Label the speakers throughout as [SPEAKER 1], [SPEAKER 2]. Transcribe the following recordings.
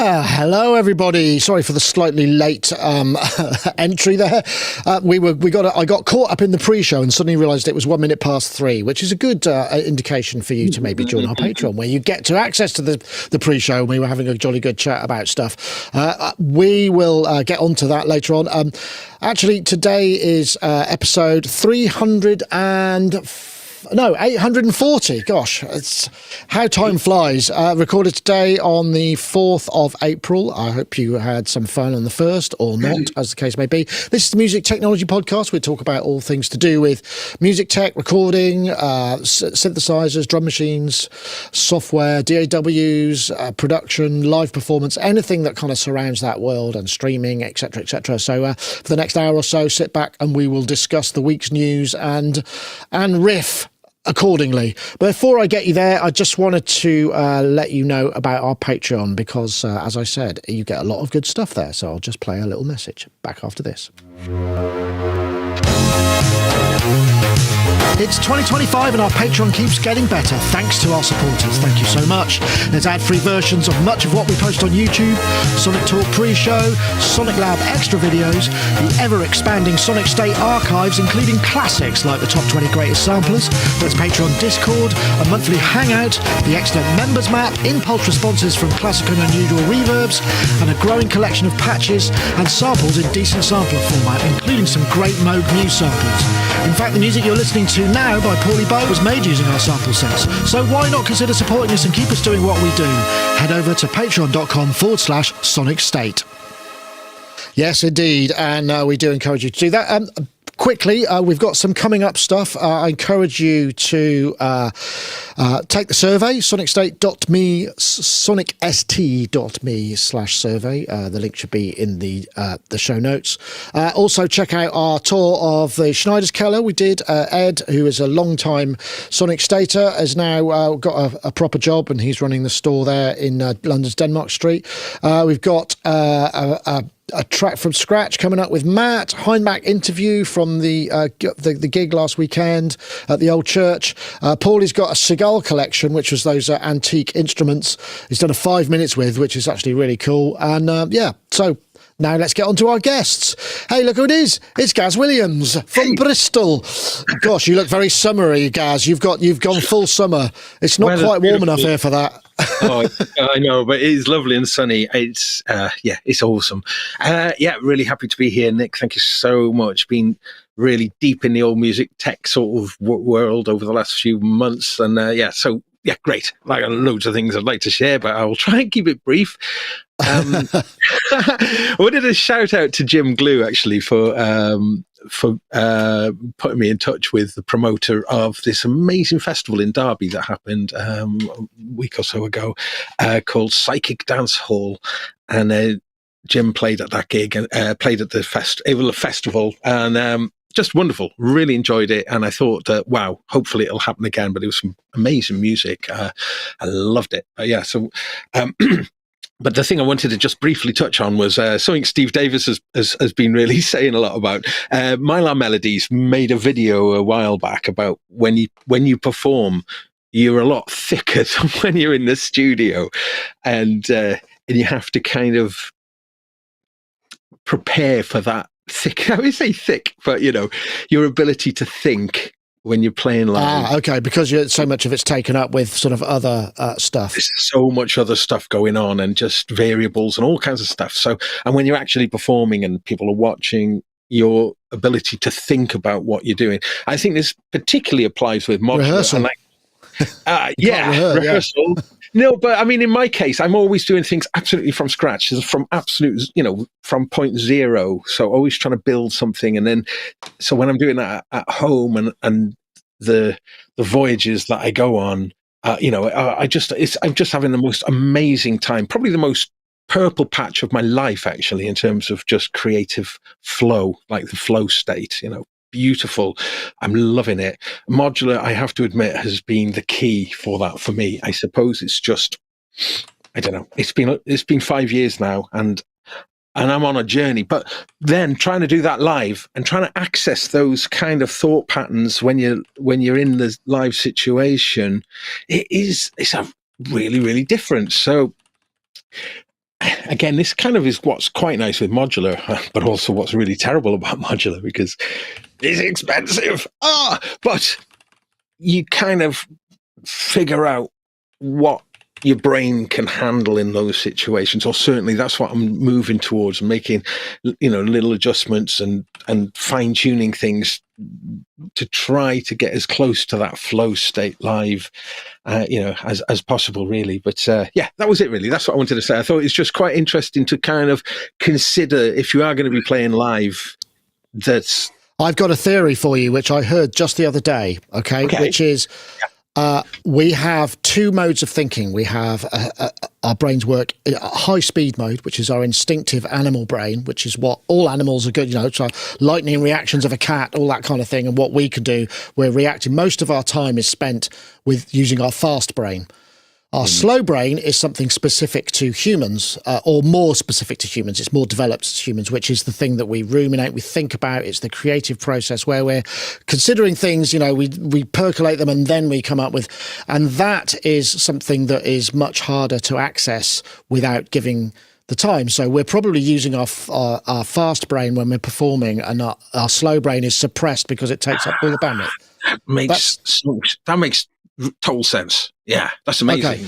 [SPEAKER 1] Hello everybody. Sorry for the slightly late entry there. I got caught up in the pre-show and suddenly realised it was 1 minute past 3, which is a good indication for you to maybe join our Patreon, where you get to access to the pre-show. And we were having a jolly good chat about stuff. We will get onto that later on. Actually, today is episode 840. Gosh, it's how time flies. Recorded today on the 4th of April. I hope you had some fun on the 1st, or not, as the case may be. This is the Music Technology Podcast. We talk about all things to do with music tech, recording, synthesizers, drum machines, software, DAWs, production, live performance, anything that kind of surrounds that world, and streaming, etc., etc. So for the next hour or so, sit back and we will discuss the week's news and riff accordingly. But before I get you there, I just wanted to let you know about our Patreon, because as I said, you get a lot of good stuff there. So I'll just play a little message back after this. It's 2025 and our Patreon keeps getting better thanks to our supporters. Thank you so much. There's ad-free versions of much of what we post on YouTube, Sonictalk pre-show, Sonic Lab extra videos, the ever-expanding Sonicstate archives, including classics like the top 20 greatest samplers. There's Patreon Discord, a monthly hangout, the excellent members map, impulse responses from classic and unusual reverbs, and a growing collection of patches and samples in decent sampler format, including some great Moog Muse samples. In fact, the music you're listening to now by Paulie Bow was made using our sample sets, so why not consider supporting us and keep us doing what we do? Head over to patreon.com/Sonicstate. Yes, indeed, and we do encourage you to do that. Quickly, we've got some coming up stuff. I encourage you to take the survey, sonicst.me/survey. The link should be in the show notes. Also, check out our tour of the Schneider's Keller. We did. Ed, who is a long-time Sonicstater, has now got a proper job, and he's running the store there in London's Denmark Street. We've got a track from scratch coming up with Matt Heinbach interview from the gig last weekend at the Old Church. Paulie's got a Seagull collection, which was those antique instruments he's done a 5 minutes with, which is actually really cool. And so now let's get on to our guests. Hey, look who it is. It's Gaz Williams from Bristol. Gosh, you look very summery, Gaz. You've gone full summer. It's not quite warm enough here for that.
[SPEAKER 2] Oh, I know, but it is lovely and sunny. It's it's awesome. Really happy to be here, Nick. Thank you so much. Been really deep in the old music tech sort of world over the last few months, and great. Like loads of things I'd like to share, but I will try and keep it brief. I wanted a shout out to Jim Glue actually for putting me in touch with the promoter of this amazing festival in Derby that happened a week or so ago, called Psychic Dance Hall, and Jim played at that gig and played at the festival, and just wonderful. Really enjoyed it, and I thought that wow, hopefully it'll happen again. But it was some amazing music. I loved it. But the thing I wanted to just briefly touch on was something Steve Davis has been really saying a lot about. Mylar Melodies made a video a while back about when you perform, you're a lot thicker than when you're in the studio, and you have to kind of prepare for that thick. I would say thick, but your ability to think when you're playing live.
[SPEAKER 1] Okay, because so much of it's taken up with sort of other stuff.
[SPEAKER 2] There's so much other stuff going on, and just variables and all kinds of stuff. So, and when you're actually performing and people are watching, your ability to think about what you're doing. I think this particularly applies with modular.
[SPEAKER 1] Rehearsal.
[SPEAKER 2] Rehearsal. Yeah. No, but I mean, in my case, I'm always doing things absolutely from scratch, from from point zero. So always trying to build something. And then, so when I'm doing that at home and the voyages that I go on, I'm just having the most amazing time, probably the most purple patch of my life, actually, in terms of just creative flow, like the flow state, beautiful. I'm loving it. Modular, I have to admit, has been the key for that for me. I suppose it's just, I don't know. It's been 5 years now, and I'm on a journey. But then trying to do that live and trying to access those kind of thought patterns when you're in the live situation, it's a really, really different. So again, this kind of is what's quite nice with modular, but also what's really terrible about modular, because it's expensive. But you kind of figure out what your brain can handle in those situations, or certainly that's what I'm moving towards, making, little adjustments and fine-tuning things to try to get as close to that flow state live, as possible, really. But that was it, really. That's what I wanted to say. I thought it's just quite interesting to kind of consider, if you are going to be playing live, that's...
[SPEAKER 1] I've got a theory for you, which I heard just the other day, okay. Which is... we have two modes of thinking. We have our brains work in a high-speed mode, which is our instinctive animal brain, which is what all animals are good, so lightning reactions of a cat, all that kind of thing. And what we can do, we're reacting. Most of our time is spent with using our fast brain. Our slow brain is something specific to humans, or more specific to humans. It's more developed to humans, which is the thing that we ruminate, we think about. It's the creative process where we're considering things, we percolate them and then we come up with, and that is something that is much harder to access without giving the time. So we're probably using our fast brain when we're performing, and our slow brain is suppressed because it takes up all the bandwidth.
[SPEAKER 2] That makes total sense. Yeah, that's amazing.
[SPEAKER 1] Okay.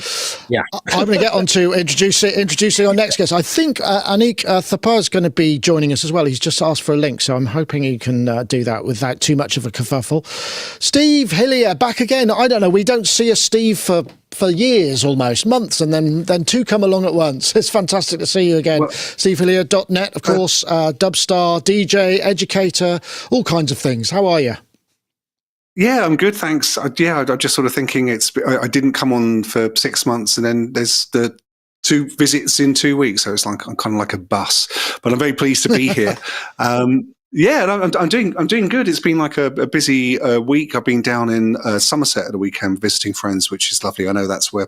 [SPEAKER 2] Yeah,
[SPEAKER 1] I'm going to get on to introducing our next guest. I think Aneek Thapar is going to be joining us as well. He's just asked for a link, so I'm hoping he can do that without too much of a kerfuffle. Steve Hillier back again. I don't know. We don't see a Steve for years, almost months, and then two come along at once. It's fantastic to see you again. Well, Steve Hillier.net, of course, Dubstar, DJ, educator, all kinds of things. How are you?
[SPEAKER 3] Yeah, I'm good, thanks. I'm just sort of thinking I didn't come on for 6 months, and then there's the 2 visits in 2 weeks, so it's like I'm kind of like a bus. But I'm very pleased to be here. I'm doing good. It's been like a busy week. I've been down in Somerset at the weekend visiting friends, which is lovely. I know that's where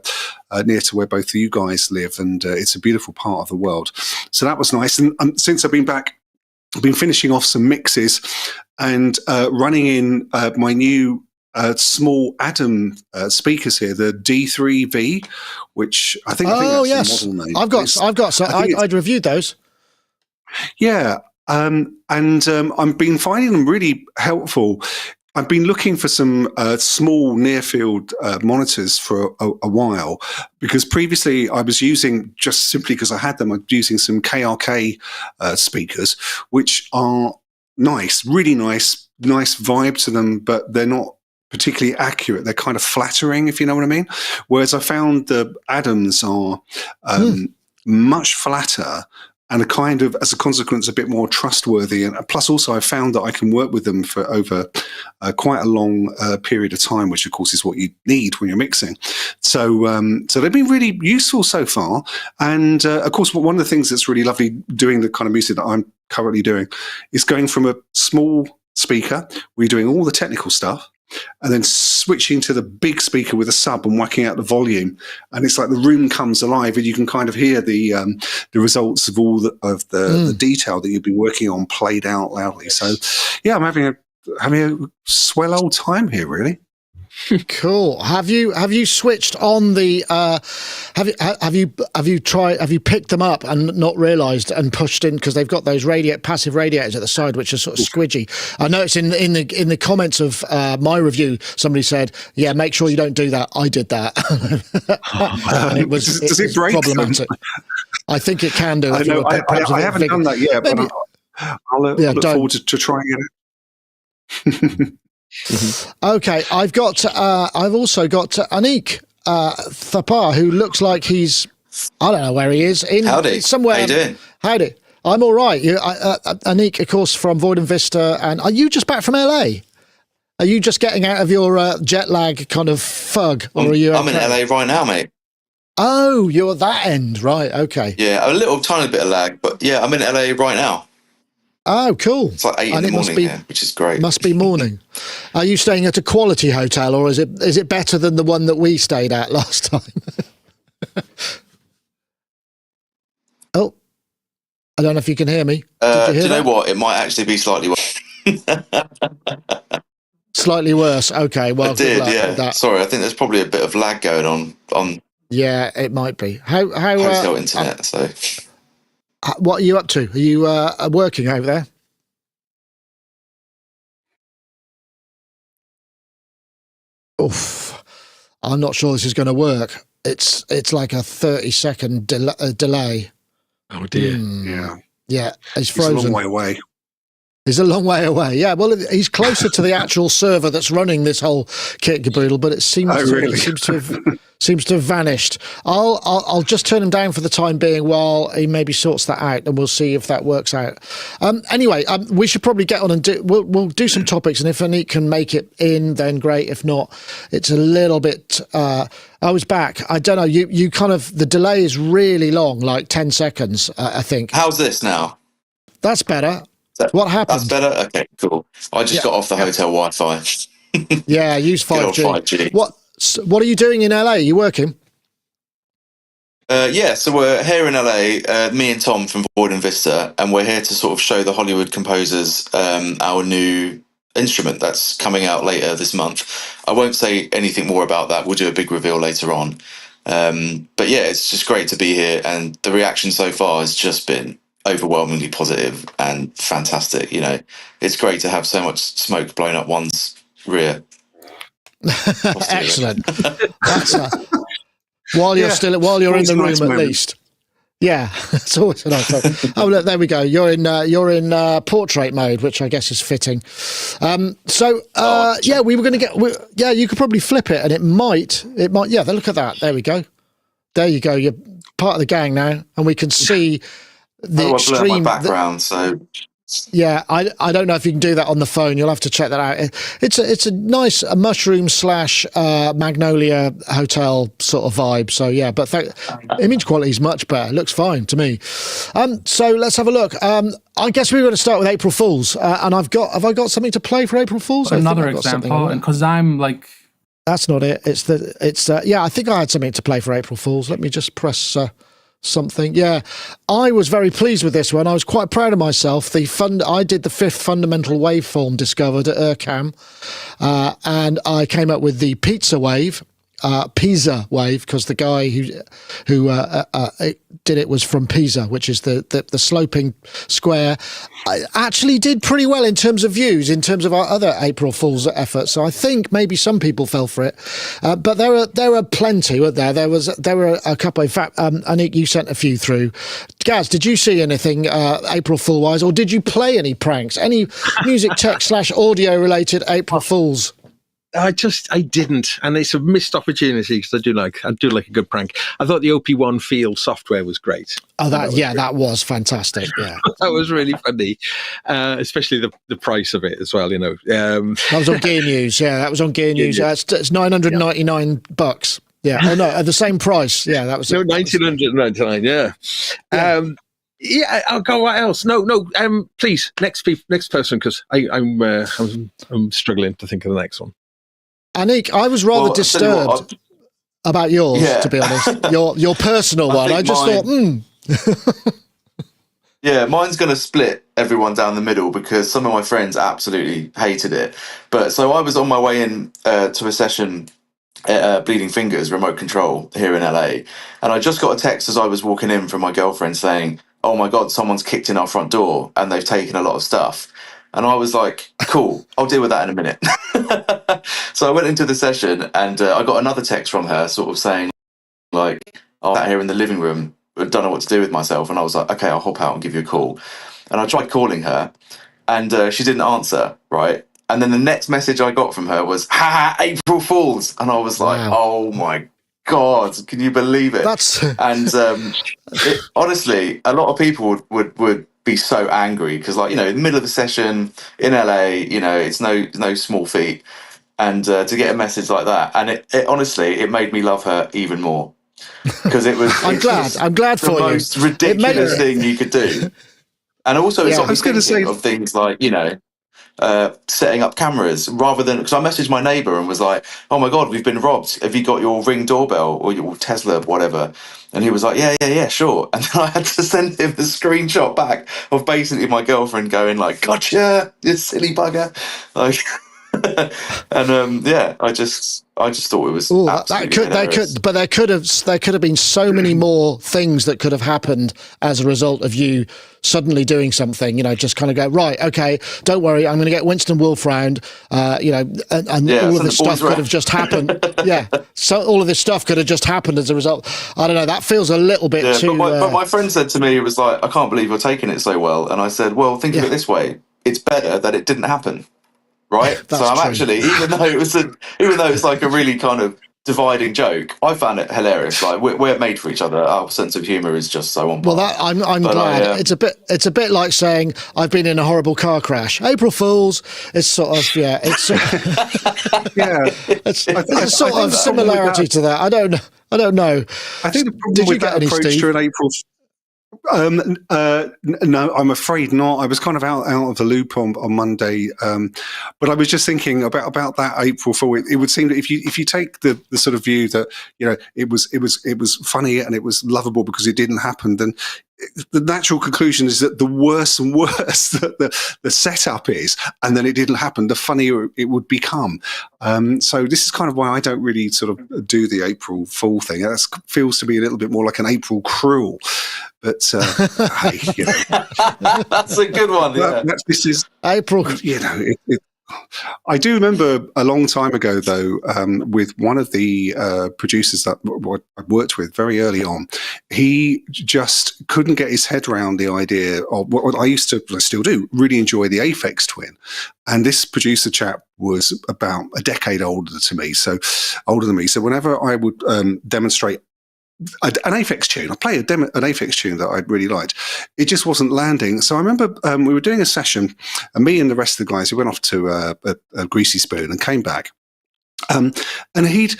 [SPEAKER 3] near to where both of you guys live, and it's a beautiful part of the world. So that was nice. And since I've been back, I've been finishing off some mixes and running in my new small Adam speakers here, the D3V, which I think that's the model name.
[SPEAKER 1] I'd reviewed those.
[SPEAKER 3] Yeah, and I've been finding them really helpful. I've been looking for some small near-field monitors for a while, because previously I was using, just simply because I had them, I'm using some KRK speakers, which are nice, really nice vibe to them, but they're not particularly accurate. They're kind of flattering, if you know what I mean. Whereas I found the Adams are much flatter, and as a consequence, a bit more trustworthy. And plus, also, I found that I can work with them for over quite a long period of time, which, of course, is what you need when you're mixing. So they've been really useful so far. And, of course, one of the things that's really lovely doing the kind of music that I'm currently doing is going from a small speaker, where you're doing all the technical stuff, and then switching to the big speaker with a sub and whacking out the volume, and it's like the room comes alive, and you can kind of hear the results of all the detail that you've been working on played out loudly. So, yeah, I'm having a swell old time here, really.
[SPEAKER 1] Cool. Have you switched on the have you picked them up and not realized and pushed in, because they've got those passive radiators at the side which are sort of squidgy. I noticed in the comments of my review somebody said, yeah, make sure you don't do that. I did that. And it was
[SPEAKER 3] does it break
[SPEAKER 1] problematic. I think it can do.
[SPEAKER 3] I haven't done that yet, but I'll look forward to trying it.
[SPEAKER 1] Okay, I've also got Aneek Thapar, who looks like he's, I don't know where he is.
[SPEAKER 4] Howdy.
[SPEAKER 1] Somewhere.
[SPEAKER 4] How you doing?
[SPEAKER 1] Howdy. I'm all right. Aneek, of course, from Void and Vista. And are you just back from LA? Are you just getting out of your jet lag kind of fug? Or are you?
[SPEAKER 4] I'm in LA right now, mate.
[SPEAKER 1] Oh, you're that end. Right, okay.
[SPEAKER 4] Yeah, a little tiny bit of lag, but yeah, I'm in LA right now.
[SPEAKER 1] Oh, cool.
[SPEAKER 4] It's like 8 in the morning here, which is great.
[SPEAKER 1] Must be morning. Are you staying at a quality hotel, or is it better than the one that we stayed at last time? Oh, I don't know if you can hear me.
[SPEAKER 4] Do you know what? It might actually be slightly worse.
[SPEAKER 1] Slightly worse. Okay, well,
[SPEAKER 4] I did, yeah. Sorry, I think there's probably a bit of lag going on
[SPEAKER 1] Yeah, it might be. How
[SPEAKER 4] hotel internet. So,
[SPEAKER 1] what are you up to? Are you working over there? Oof, I'm not sure this is going to work. It's like a 30-second delay.
[SPEAKER 2] Oh dear.
[SPEAKER 1] Yeah, he's frozen.
[SPEAKER 3] It's a long way away.
[SPEAKER 1] He's a long way away. Yeah, well, he's closer to the actual server that's running this whole kit caboodle, but it seems seems to have vanished. I'll just turn him down for the time being while he maybe sorts that out, and we'll see if that works out. Anyway, we should probably get on and we'll do some topics, and if Aneek can make it in, then great. If not, it's a little bit. I was back. I don't know. You kind of, the delay is really long, like 10 seconds. I think.
[SPEAKER 4] how's this now?
[SPEAKER 1] That's better. What happened?
[SPEAKER 4] That's better. Okay, cool. I just got off the hotel Wi-Fi.
[SPEAKER 1] Yeah, use 5G.
[SPEAKER 4] 5G.
[SPEAKER 1] What are you doing in LA? Are you working?
[SPEAKER 4] Yeah, so we're here in LA, me and Tom from Void and Vista, and we're here to sort of show the Hollywood composers our new instrument that's coming out later this month. I won't say anything more about that. We'll do a big reveal later on. But yeah, it's just great to be here, and the reaction so far has just been overwhelmingly positive and fantastic. You know, it's great to have so much smoke blown up one's rear.
[SPEAKER 1] Excellent. That's while you're in the room, at least. Yeah, it's always a nice thing. Oh, look, there we go. You're in portrait mode, which I guess is fitting. Yeah, we were going to get. Yeah, you could probably flip it, and it might. Yeah, look at that. There we go. There you go. You're part of the gang now, and we can see the extreme
[SPEAKER 4] my background. So
[SPEAKER 1] yeah, I don't know if you can do that on the phone. You'll have to check that out. It's a nice mushroom / magnolia hotel sort of vibe. So yeah, but image quality is much better. It looks fine to me. So let's have a look. I guess we're going to start with April Fools, and have I got something to play for April Fools?
[SPEAKER 5] Another example, because I'm like.
[SPEAKER 1] That's not it. Yeah, I think I had something to play for April Fools. Let me just press. Something. Yeah, I was very pleased with this one. I was quite proud of myself. I did the 5th fundamental waveform discovered at ERCAM, and I came up with the pizza wave, because the guy who did it was from Pisa, which is the sloping square. I actually did pretty well in terms of views, in terms of our other April Fool's efforts. So I think maybe some people fell for it, but there are plenty, weren't there? There were a couple. In fact, Aneek, you sent a few through. Gaz, did you see anything April Fool wise, or did you play any pranks, any music tech / audio related April Fools?
[SPEAKER 2] I didn't, and it's a missed opportunity because I do like a good prank. I thought the OP1 Field software was great.
[SPEAKER 1] Oh, that was fantastic. Yeah,
[SPEAKER 2] that was really funny, especially the price of it as well. You know, that
[SPEAKER 1] was on Gear News. Yeah, that was on Gear News. It's $999. Yeah, oh no, at the same price. Yeah, that was
[SPEAKER 2] $1,999. Yeah. Yeah, I'll go. What else? No. Please, next person, because I'm struggling to think of the next one.
[SPEAKER 1] Aneek, I was rather disturbed about yours, to be honest. Your personal one. I just thought,
[SPEAKER 4] Yeah, mine's going to split everyone down the middle because some of my friends absolutely hated it. But so I was on my way in to a session at Bleeding Fingers Remote Control here in LA, and I just got a text as I was walking in from my girlfriend saying, "Oh my God, someone's kicked in our front door and they've taken a lot of stuff." And I was like, cool, I'll deal with that in a minute. So I went into the session and I got another text from her sort of saying, like, I'm out here in the living room, I don't know what to do with myself. And I was like, okay, I'll hop out and give you a call. And I tried calling her and she didn't answer, right? And then the next message I got from her was, "Ha, April Fools." And I was like, wow. Oh my God, can you believe it? And honestly, a lot of people would be so angry because, like, you know, in the middle of the session in LA, you know, it's no small feat, and to get a message like that, and it honestly, it made me love her even more because it was. I'm glad for you. The most ridiculous thing you could do, and also it's. I was going to say of things like, you know, setting up cameras rather than, because I messaged my neighbour and was like, "Oh my God, we've been robbed. Have you got your Ring doorbell or your Tesla, whatever?" And he was like, yeah, sure. And then I had to send him the screenshot back of basically my girlfriend going like, "Gotcha, you silly bugger." Like, And I just thought it was
[SPEAKER 1] there could have been so many more things that could have happened as a result of you suddenly doing something, just kind of go, right, okay, don't worry, I'm going to get Winston Wolfe round, and all of this stuff could have just happened. So all of this stuff could have just happened as a result. I don't know, that feels a little bit too...
[SPEAKER 4] But my friend said to me, it was like, I can't believe you're taking it so well. And I said, well, think of it this way. It's better that it didn't happen. Right, so I'm actually, even though it's like a really kind of dividing joke, I found it hilarious. Like we're made for each other. Our sense of humour is just so on par.
[SPEAKER 1] Well, I'm glad. It's a bit like saying I've been in a horrible car crash. April Fools. It's sort of It's a sort of similarity to that. I don't know.
[SPEAKER 3] I think the problem with that approach to an April. No, I'm afraid not. I was kind of out of the loop on Monday, but I was just thinking about that April Fool. It would seem that if you take the sort of view that it was funny and it was lovable because it didn't happen, then the natural conclusion is that the worse and worse that the setup is, and then it didn't happen, the funnier it would become. So this is kind of why I don't really sort of do the April Fool thing. That feels to me a little bit more like an April Cruel. But hey,
[SPEAKER 4] that's a good one. Yeah.
[SPEAKER 3] This is
[SPEAKER 1] April.
[SPEAKER 3] I do remember a long time ago, though, with one of the producers that I worked with very early on. He just couldn't get his head around the idea of what I still do, really enjoy the Aphex Twin. And this producer chap was about a decade older than me. So whenever I would demonstrate an Aphex tune, I play an Aphex tune that I really liked, it just wasn't landing. So I remember we were doing a session, and me and the rest of the guys, who went off to a Greasy Spoon and came back, and he'd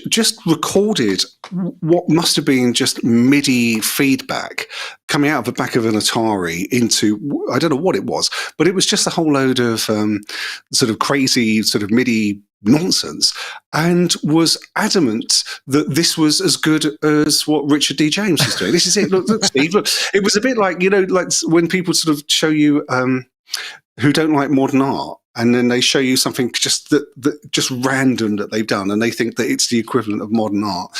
[SPEAKER 3] just recorded what must have been just MIDI feedback coming out of the back of an Atari into, I don't know what it was, but it was just a whole load of sort of crazy sort of MIDI nonsense, and was adamant that this was as good as what Richard D. James was doing. This is it. Look, Steve. Look, it was a bit like like when people sort of show you who don't like modern art, and then they show you something just just random that they've done, and they think that it's the equivalent of modern art.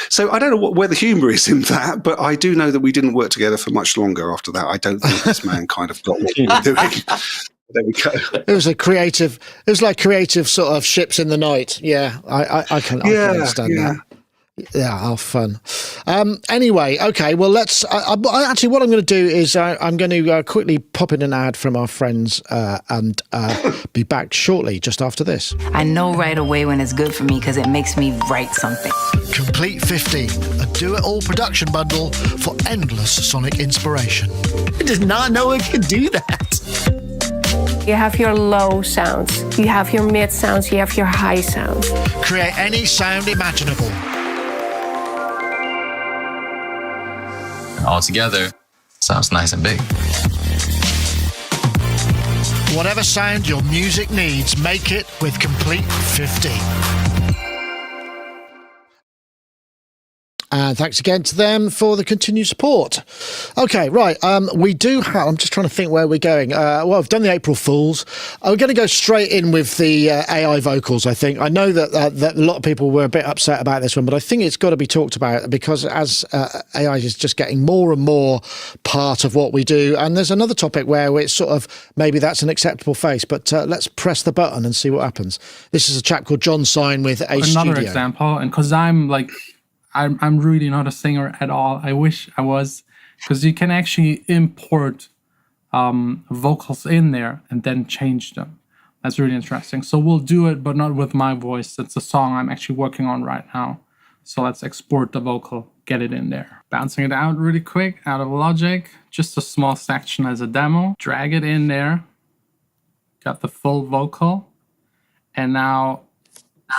[SPEAKER 3] So I don't know where the humour is in that, but I do know that we didn't work together for much longer after that. I don't think this man kind of got what he was doing. There we go.
[SPEAKER 1] It was like creative sort of ships in the night. Yeah, I can understand that. Yeah, how fun. Anyway, okay, well, let's... actually, what I'm going to do is I'm going to quickly pop in an ad from our friends and be back shortly, just after this.
[SPEAKER 6] I know right away when it's good for me because it makes me write something.
[SPEAKER 1] Komplete 15, a do-it-all production bundle for endless sonic inspiration. I did not know it could do that.
[SPEAKER 7] You have your low sounds, you have your mid sounds, you have your high sounds.
[SPEAKER 1] Create any sound imaginable.
[SPEAKER 8] All together, sounds nice and big.
[SPEAKER 1] Whatever sound your music needs, make it with Komplete 15. And thanks again to them for the continued support. Okay, right. We do have... I'm just trying to think where we're going. Well, I've done the April Fools. We're going to go straight in with the AI vocals, I think. I know that a lot of people were a bit upset about this one, but I think it's got to be talked about because as AI is just getting more and more part of what we do. And there's another topic where it's sort of maybe that's an acceptable face, but let's press the button and see what happens. This is a chap called John Sign with a
[SPEAKER 5] Another
[SPEAKER 1] studio.
[SPEAKER 5] example, and because I'm really not a singer at all. I wish I was, because you can actually import vocals in there and then change them. That's really interesting. So we'll do it, but not with my voice. It's a song I'm actually working on right now. So let's export the vocal, get it in there. Bouncing it out really quick out of Logic. Just a small section as a demo. Drag it in there. Got the full vocal. And now...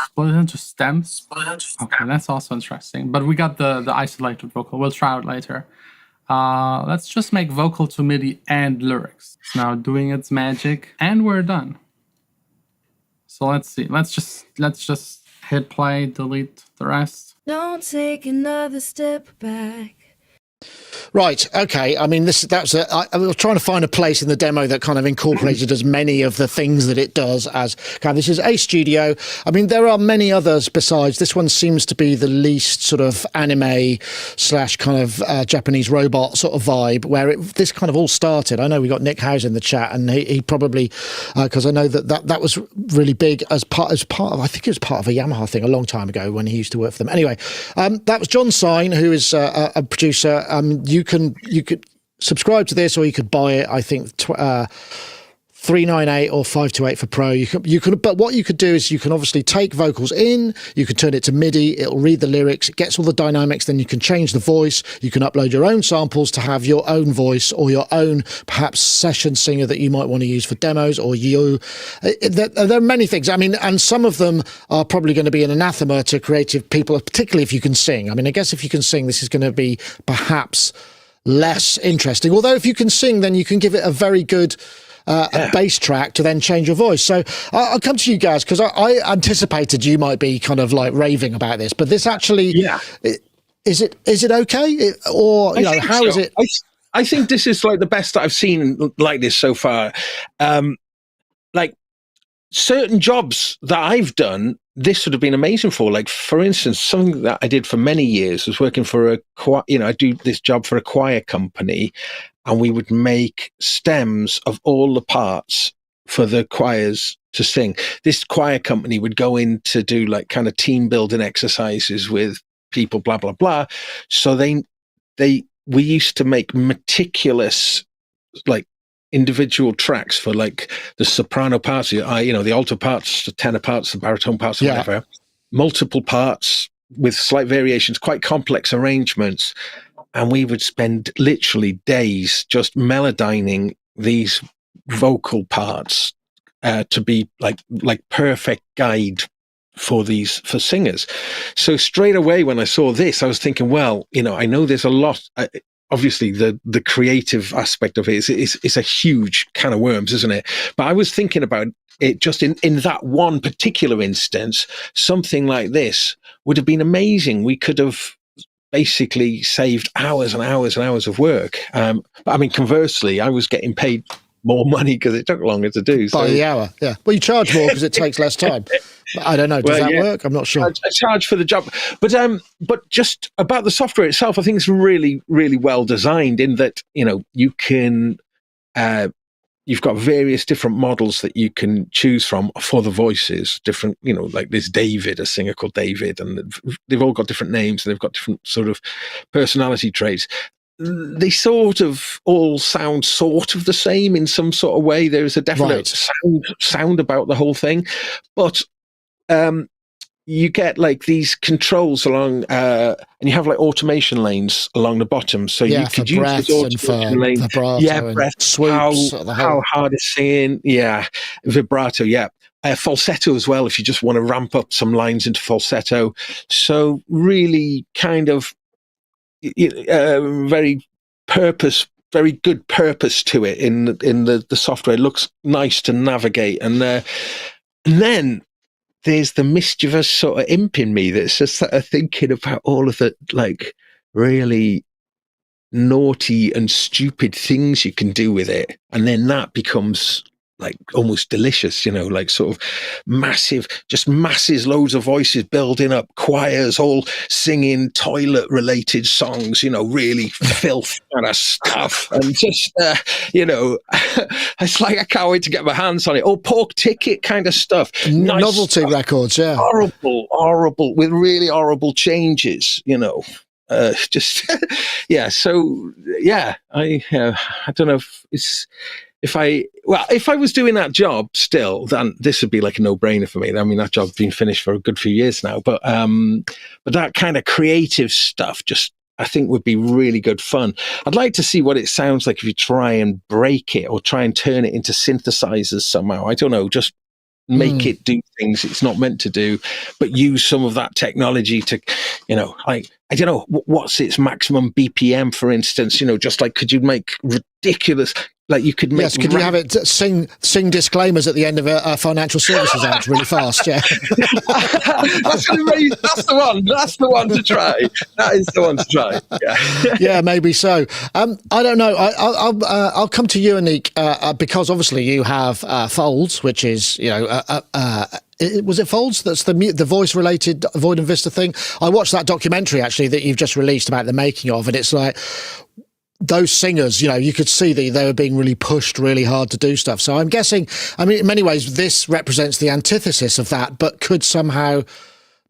[SPEAKER 5] split it into stems. Okay, that's also interesting. But we got the isolated vocal. We'll try it later. Let's just make vocal to MIDI and lyrics. It's now doing its magic, and we're done. So let's see. Let's just hit play, delete the rest.
[SPEAKER 9] Don't take another step back.
[SPEAKER 1] Right. Okay. I mean, I was trying to find a place in the demo that kind of incorporated as many of the things that it does as this is a studio. I mean, there are many others besides. This one seems to be the least sort of anime / kind of Japanese robot sort of vibe where this kind of all started. I know we got Nick House in the chat, and he probably because I know that was really big as part of, I think it was part of a Yamaha thing a long time ago when he used to work for them. Anyway, that was John Sine, who is a producer. You could subscribe to this, or you could buy it. I think $398 or $528 for Pro. You can, but what you could do is you can obviously take vocals in. You can turn it to MIDI. It'll read the lyrics. It gets all the dynamics. Then you can change the voice. You can upload your own samples to have your own voice or your own perhaps session singer that you might want to use for demos. Or there are many things. I mean, and some of them are probably going to be an anathema to creative people, particularly if you can sing. I mean, I guess if you can sing, this is going to be perhaps less interesting. Although if you can sing, then you can give it a very good a bass track to then change your voice. So I'll come to you guys, because I anticipated you might be kind of like raving about this, but this actually, is it okay? Or, how is it?
[SPEAKER 2] I think this is like the best that I've seen like this so far. Like certain jobs that I've done, this would have been amazing for. Like, for instance, something that I did for many years was working for I do this job for a choir company, and we would make stems of all the parts for the choirs to sing. This choir company would go in to do like kind of team building exercises with people, blah, blah, blah. So we used to make meticulous, like, individual tracks for like the soprano parts, the alto parts, the tenor parts, the baritone parts, whatever, multiple parts with slight variations, quite complex arrangements. And we would spend literally days just melodyning these vocal parts to be like perfect guide for singers. So straight away when I saw this, I was thinking, well, I know there's a lot. Obviously, the creative aspect of it is a huge can of worms, isn't it? But I was thinking about it just in that one particular instance. Something like this would have been amazing. We could have basically saved hours and hours and hours of work. But I mean, conversely, I was getting paid more money because it took longer to do.
[SPEAKER 1] By the hour, yeah. Well, you charge more because it takes less time. I don't know. Does that work? I'm not sure.
[SPEAKER 2] I charge for the job, but just about the software itself, I think it's really, really well designed in that you can. You've got various different models that you can choose from for the voices. Different, like there's David, a singer called David, and they've all got different names and they've got different sort of personality traits. They sort of all sound sort of the same in some sort of way. There's a definite sound about the whole thing, but you get like these controls along, and you have like automation lanes along the bottom. So you could use this automation lane. Breath, swoops, how hard it's singing. Vibrato. Falsetto as well, if you just want to ramp up some lines into falsetto. So really kind of very good purpose to it in the software. It looks nice to navigate, and then there's the mischievous sort of imp in me that's just sort of thinking about all of the like really naughty and stupid things you can do with it, and then that becomes like almost delicious, like sort of masses, loads of voices building up, choirs all singing toilet related songs, really filth kind of stuff. And just, it's like I can't wait to get my hands on it. Or pork ticket kind of stuff.
[SPEAKER 1] Nice novelty stuff. Records, yeah.
[SPEAKER 2] Horrible, with really horrible changes, just, So, I don't know if I was doing that job still, then this would be like a no-brainer for me. I mean, that job's been finished for a good few years now, but that kind of creative stuff just, I think, would be really good fun. I'd like to see what it sounds like if you try and break it or try and turn it into synthesizers somehow. I don't know, just make it do things it's not meant to do, but use some of that technology to, like, I don't know, what's its maximum BPM, for instance, just like, could you make ridiculous, Like you could make.
[SPEAKER 1] Yes, could you have it sing disclaimers at the end of a financial services ad really fast? Yeah,
[SPEAKER 2] That's the one. That's the one to try. That is the one to try. Yeah,
[SPEAKER 1] yeah, maybe so. I don't know. I'll come to you, Aneek, because obviously you have Folds, which is was it Folds? That's the voice related Void and Vista thing. I watched that documentary actually that you've just released about the making of, and it's like, those singers, you could see that they were being really pushed really hard to do stuff. So I'm guessing, in many ways, this represents the antithesis of that, but could somehow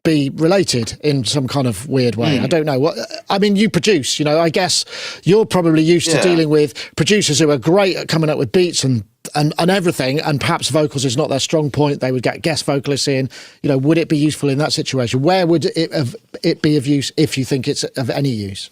[SPEAKER 1] be related in some kind of weird way. I don't know what. You produce. I guess you're probably used to dealing with producers who are great at coming up with beats and everything, and perhaps vocals is not their strong point. They would get guest vocalists in. Would it be useful in that situation? Where would it be of use if you think it's of any use?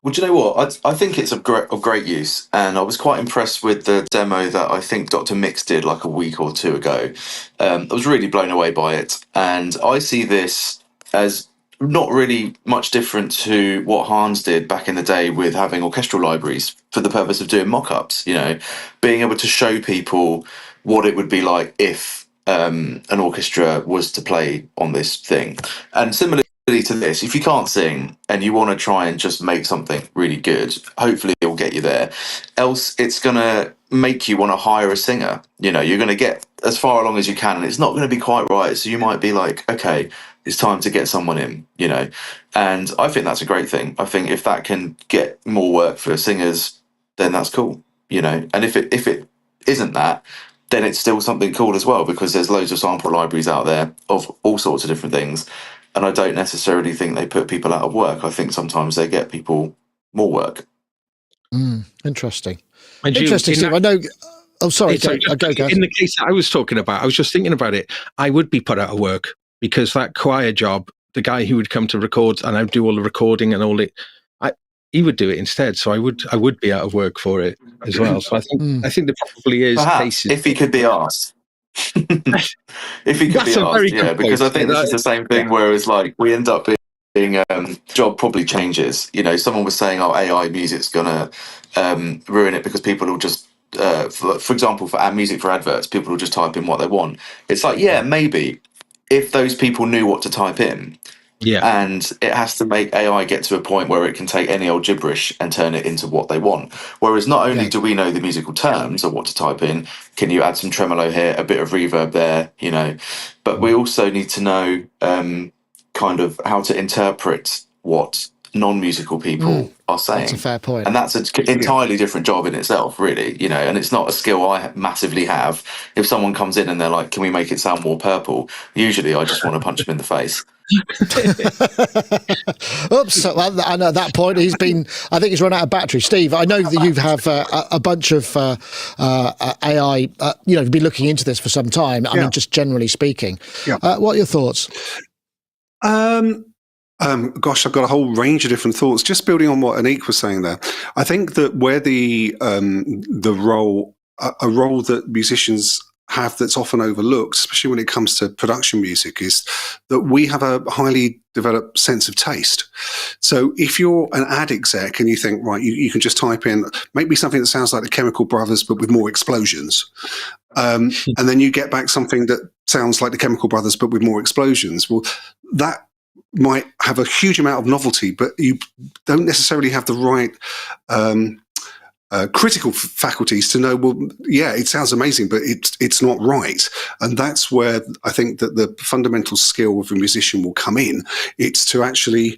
[SPEAKER 4] Well, do you know what? I think it's of great use, and I was quite impressed with the demo that I think Dr. Mix did like a week or two ago. I was really blown away by it, and I see this as not really much different to what Hans did back in the day with having orchestral libraries for the purpose of doing mock-ups. Being able to show people what it would be like if an orchestra was to play on this thing, and similarly to this, if you can't sing and you want to try and just make something really good, hopefully it'll get you there. Else it's going to make you want to hire a singer. You're going to get as far along as you can, and it's not going to be quite right. So you might be like, okay, it's time to get someone in, and I think that's a great thing. I think if that can get more work for singers, then that's cool, and if it isn't that, then it's still something cool as well, because there's loads of sample libraries out there of all sorts of different things. And I don't necessarily think they put people out of work. I think sometimes they get people more work.
[SPEAKER 1] Interesting.
[SPEAKER 2] Interesting,
[SPEAKER 1] Steve. I know. Oh, sorry. Go.
[SPEAKER 2] In the case that I was talking about, I was just thinking about it. I would be put out of work because that choir job, the guy who would come to record and I'd do all the recording and all it, he would do it instead. So I would be out of work for it as well. So I think there probably is cases
[SPEAKER 4] if he could be asked. If he could be asked, because I think this is the same thing. Whereas, like, we end up being job probably changes. Someone was saying, "Oh, AI music's gonna ruin it because people will just, for example, for our music for adverts, people will just type in what they want." It's like, yeah, maybe if those people knew what to type in. Yeah, and it has to make AI get to a point where it can take any old gibberish and turn it into what they want. Whereas not only do we know the musical terms of what to type in, can you add some tremolo here, a bit of reverb there, but we also need to know kind of how to interpret what non-musical people are saying.
[SPEAKER 1] That's a fair point.
[SPEAKER 4] And that's an entirely different job in itself, really, and it's not a skill I massively have. If someone comes in and they're like, can we make it sound more purple? Usually I just want to punch them in the face.
[SPEAKER 1] Oops! And at that point, I think he's run out of battery. Steve, I know that you have a bunch of AI. You've been looking into this for some time. I mean, just generally speaking, what are your thoughts?
[SPEAKER 3] Gosh, I've got a whole range of different thoughts. Just building on what Aneek was saying there, I think that where the role, a role that musicians have that's often overlooked, especially when it comes to production music, is that we have a highly developed sense of taste. So if you're an ad exec and you think, right, you can just type in maybe something that sounds like the Chemical Brothers but with more explosions, and then you get back something that sounds like the Chemical Brothers but with more explosions, well, that might have a huge amount of novelty, but you don't necessarily have the right critical faculties to know, well, yeah, it sounds amazing, but it's not right. And that's where I think that the fundamental skill of a musician will come in. It's to actually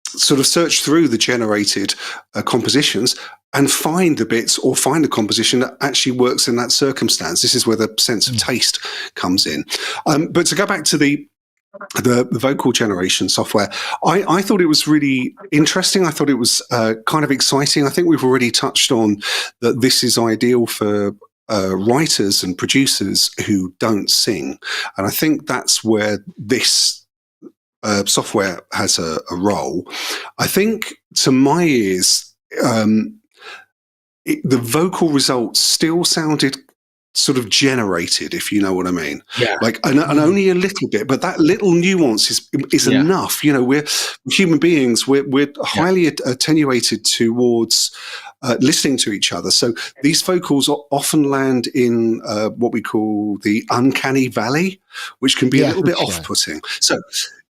[SPEAKER 3] sort of search through the generated compositions and find the bits or find a composition that actually works in that circumstance. This is where the sense of taste comes in. But to go back to the vocal generation software, I thought it was really interesting. I thought it was kind of exciting. I think we've already touched on that this is ideal for writers and producers who don't sing. And I think that's where this software has a role. I think, to my ears, the vocal results still sounded sort of generated, if you know what I mean.
[SPEAKER 2] Yeah.
[SPEAKER 3] Like, and only a little bit, but that little nuance is enough. You know, we're human beings. We're highly attenuated towards listening to each other. So these vocals often land in what we call the uncanny valley, which can be a little bit off-putting. So.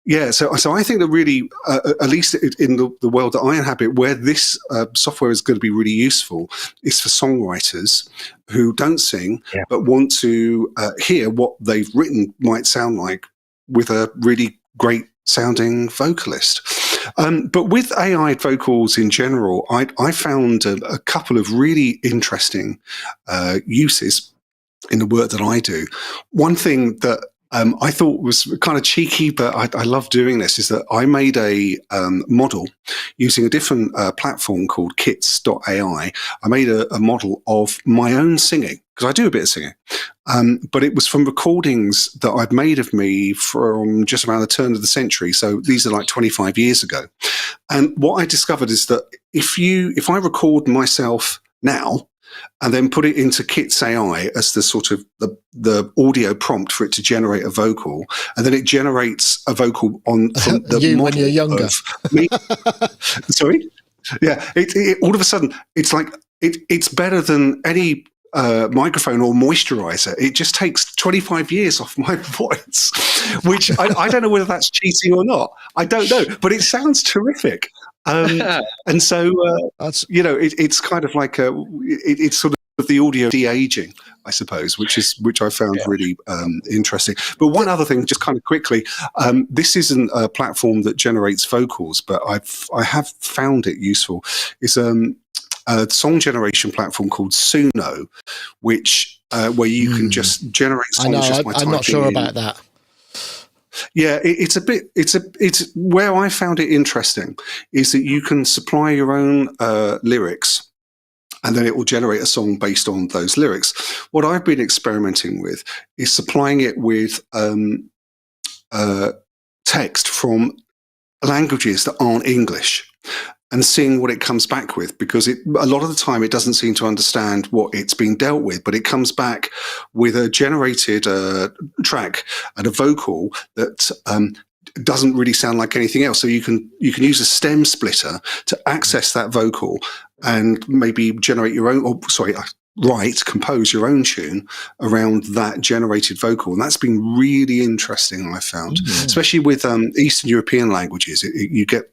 [SPEAKER 3] Yeah, so I think that really, at least in the world that I inhabit, where this software is going to be really useful is for songwriters who don't sing but want to hear what they've written might sound like with a really great sounding vocalist. But with AI vocals in general, I found a couple of really interesting uses in the work that I do. One thing that I thought was kind of cheeky, but I love doing this, is that I made a model using a different platform called kits.ai. I made a model of my own singing, because I do a bit of singing. But it was from recordings that I'd made of me from just around the turn of the century. So these are like 25 years ago. And what I discovered is that if I record myself now, and then put it into Kits AI as the sort of the audio prompt for it to generate a vocal, and then it generates a vocal from the
[SPEAKER 1] you
[SPEAKER 3] model
[SPEAKER 1] when you're younger.
[SPEAKER 3] of me. Sorry, yeah. It all of a sudden it's like it's better than any microphone or moisturizer. It just takes 25 years off my voice, which I don't know whether that's cheating or not. I don't know, but it sounds terrific. And so, you know, it's kind of like it's sort of the audio de-aging, I suppose, which I found really interesting. But one other thing, just kind of quickly, this isn't a platform that generates vocals, but I have found it useful. It's a song generation platform called Suno, which where you can just generate songs just by typing.
[SPEAKER 1] I'm not sure about that.
[SPEAKER 3] Yeah, it's where I found it interesting is that you can supply your own lyrics, and then it will generate a song based on those lyrics. What I've been experimenting with is supplying it with text from languages that aren't English, and seeing what it comes back with, because a lot of the time it doesn't seem to understand what it's being dealt with, but it comes back with a generated track and a vocal that doesn't really sound like anything else. So you can use a stem splitter to access that vocal and maybe generate your own, compose your own tune around that generated vocal. And that's been really interesting, I found, especially with Eastern European languages. You get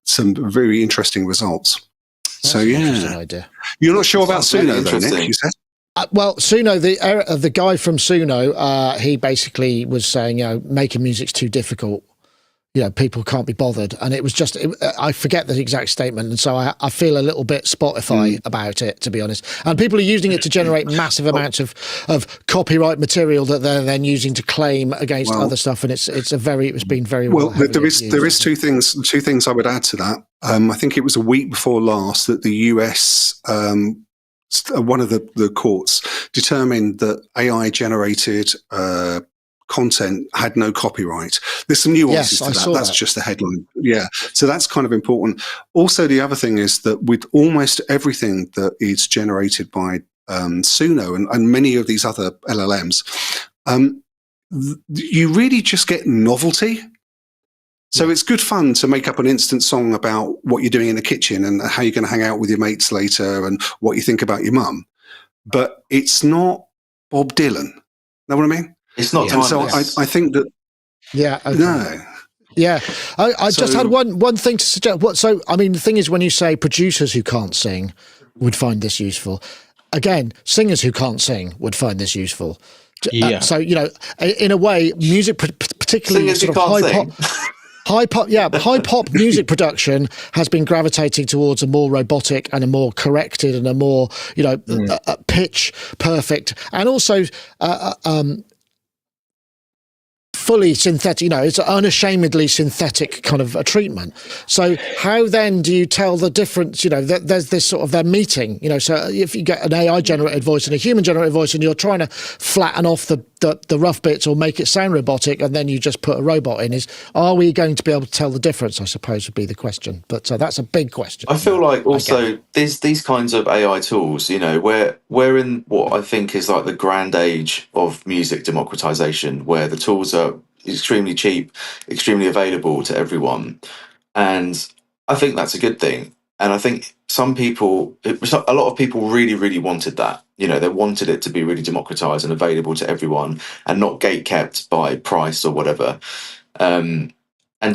[SPEAKER 3] some very interesting results.
[SPEAKER 1] That's
[SPEAKER 3] so,
[SPEAKER 1] an interesting idea.
[SPEAKER 3] You're not sure about Suno, though,
[SPEAKER 4] interesting.
[SPEAKER 3] Nick, you said?
[SPEAKER 1] Well, Suno, the guy from Suno, he basically was saying, you know, making music's too difficult. You know, people can't be bothered. And it was just, I forget the exact statement. And so I feel a little bit Spotify about it, to be honest. And people are using it to generate massive amounts of copyright material that they're then using to claim against other stuff. And it's been very well.
[SPEAKER 3] There is two things I would add to that. I think it was a week before last that the US, one of the courts determined that AI generated content had no copyright. There's some nuances to that. That's just the headline. Yeah. So that's kind of important. Also, the other thing is that with almost everything that is generated by Suno and many of these other LLMs, you really just get novelty. So it's good fun to make up an instant song about what you're doing in the kitchen and how you're going to hang out with your mates later and what you think about your mum. But it's not Bob Dylan. Know what I mean?
[SPEAKER 4] It's not.
[SPEAKER 3] And so I think that.
[SPEAKER 1] Yeah. Okay.
[SPEAKER 3] No.
[SPEAKER 1] Yeah. I just had one thing to suggest. So, I mean, the thing is, when you say producers who can't sing would find this useful, again, singers who can't sing would find this useful.
[SPEAKER 2] Yeah.
[SPEAKER 1] So, you know, in a way, music, particularly
[SPEAKER 4] Singers
[SPEAKER 1] sort of high pop music production has been gravitating towards a more robotic and a more corrected and a more, you know, pitch perfect, and also fully synthetic, you know, it's unashamedly synthetic kind of a treatment. So how then do you tell the difference? You know, there's this sort of their meeting, you know, so if you get an AI generated voice and a human generated voice and you're trying to flatten off the rough bits or make it sound robotic and then you just put a robot in, are we going to be able to tell the difference, I suppose would be the question. But that's a big question.
[SPEAKER 4] I feel like also these kinds of AI tools, you know, we're in what I think is like the grand age of music democratization, where the tools are extremely cheap, extremely available to everyone. And I think that's a good thing. And I think a lot of people really, really wanted that. You know, they wanted it to be really democratized and available to everyone and not gatekept by price or whatever. And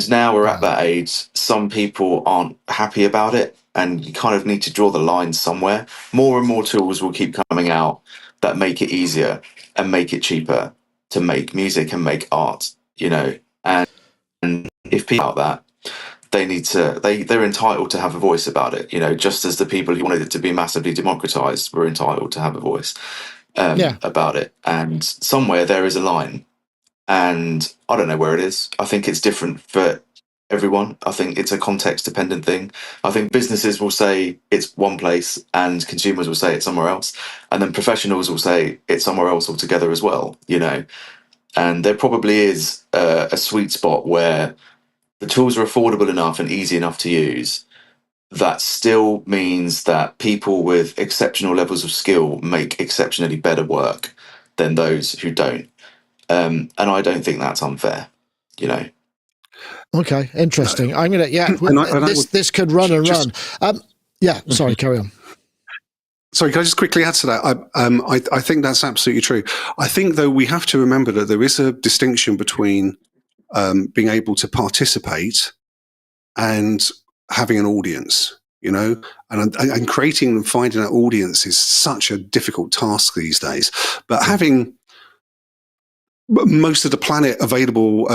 [SPEAKER 4] now we're at that age. Some people aren't happy about it, and you kind of need to draw the line somewhere. More and more tools will keep coming out that make it easier and make it cheaper to make music and make art, you know. And if people about that, they're entitled to have a voice about it, you know, just as the people who wanted it to be massively democratized were entitled to have a voice about it. And somewhere there is a line. And I don't know where it is. I think it's different for everyone. I think it's a context dependent thing. I think businesses will say it's one place and consumers will say it's somewhere else. And then professionals will say it's somewhere else altogether as well, you know. And there probably is a sweet spot where the tools are affordable enough and easy enough to use. That still means that people with exceptional levels of skill make exceptionally better work than those who don't. And I don't think that's unfair, you know.
[SPEAKER 1] Okay, interesting. I'm gonna this could run and run. Sorry, carry on.
[SPEAKER 3] Sorry, can I just quickly add to that? I think that's absolutely true. I think, though, we have to remember that there is a distinction between being able to participate and having an audience, you know, and creating and finding an audience is such a difficult task these days. But having most of the planet available,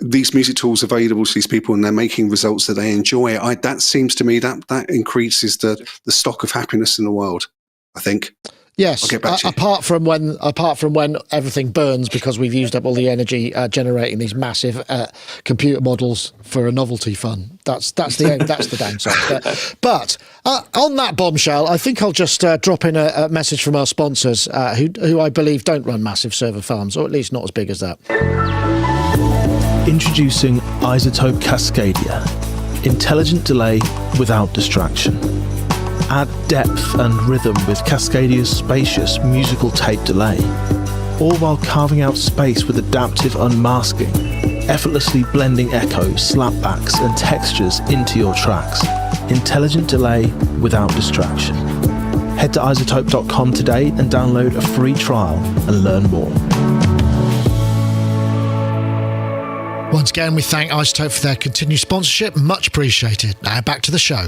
[SPEAKER 3] these music tools available to these people, and they're making results that they enjoy, that seems to me that increases the stock of happiness in the world, I think.
[SPEAKER 1] Yes, apart from when everything burns because we've used up all the energy generating these massive computer models for a novelty fun. That's the downside. But on that bombshell, I think I'll just drop in a message from our sponsors, who I believe don't run massive server farms, or at least not as big as that.
[SPEAKER 9] Introducing iZotope Cascadia, intelligent delay without distraction. Add depth and rhythm with Cascadia's spacious musical tape delay, all while carving out space with adaptive unmasking, effortlessly blending echoes, slapbacks and textures into your tracks. Intelligent delay without distraction. Head to iZotope.com today and download a free trial and learn more.
[SPEAKER 1] Once again, we thank iZotope for their continued sponsorship. Much appreciated. Now back to the show.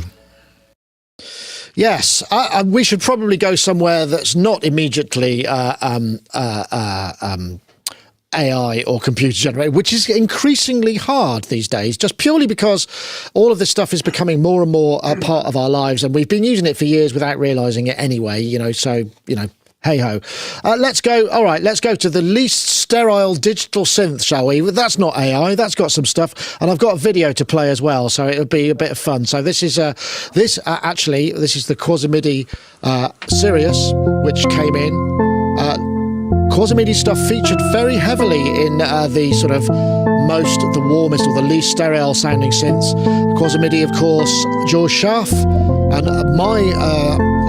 [SPEAKER 1] Yes, we should probably go somewhere that's not immediately AI or computer generated, which is increasingly hard these days, just purely because all of this stuff is becoming more and more a part of our lives, and we've been using it for years without realizing it anyway, you know, so, you know, hey ho. Let's go to the least sterile digital synth, shall we? That's not AI, that's got some stuff, and I've got a video to play as well, so it'll be a bit of fun. So this is the Quasimidi Sirius, which came in. Quasimidi stuff featured very heavily in the sort of the warmest or the least sterile sounding synths. Quasimidi, of course, George Schaff, and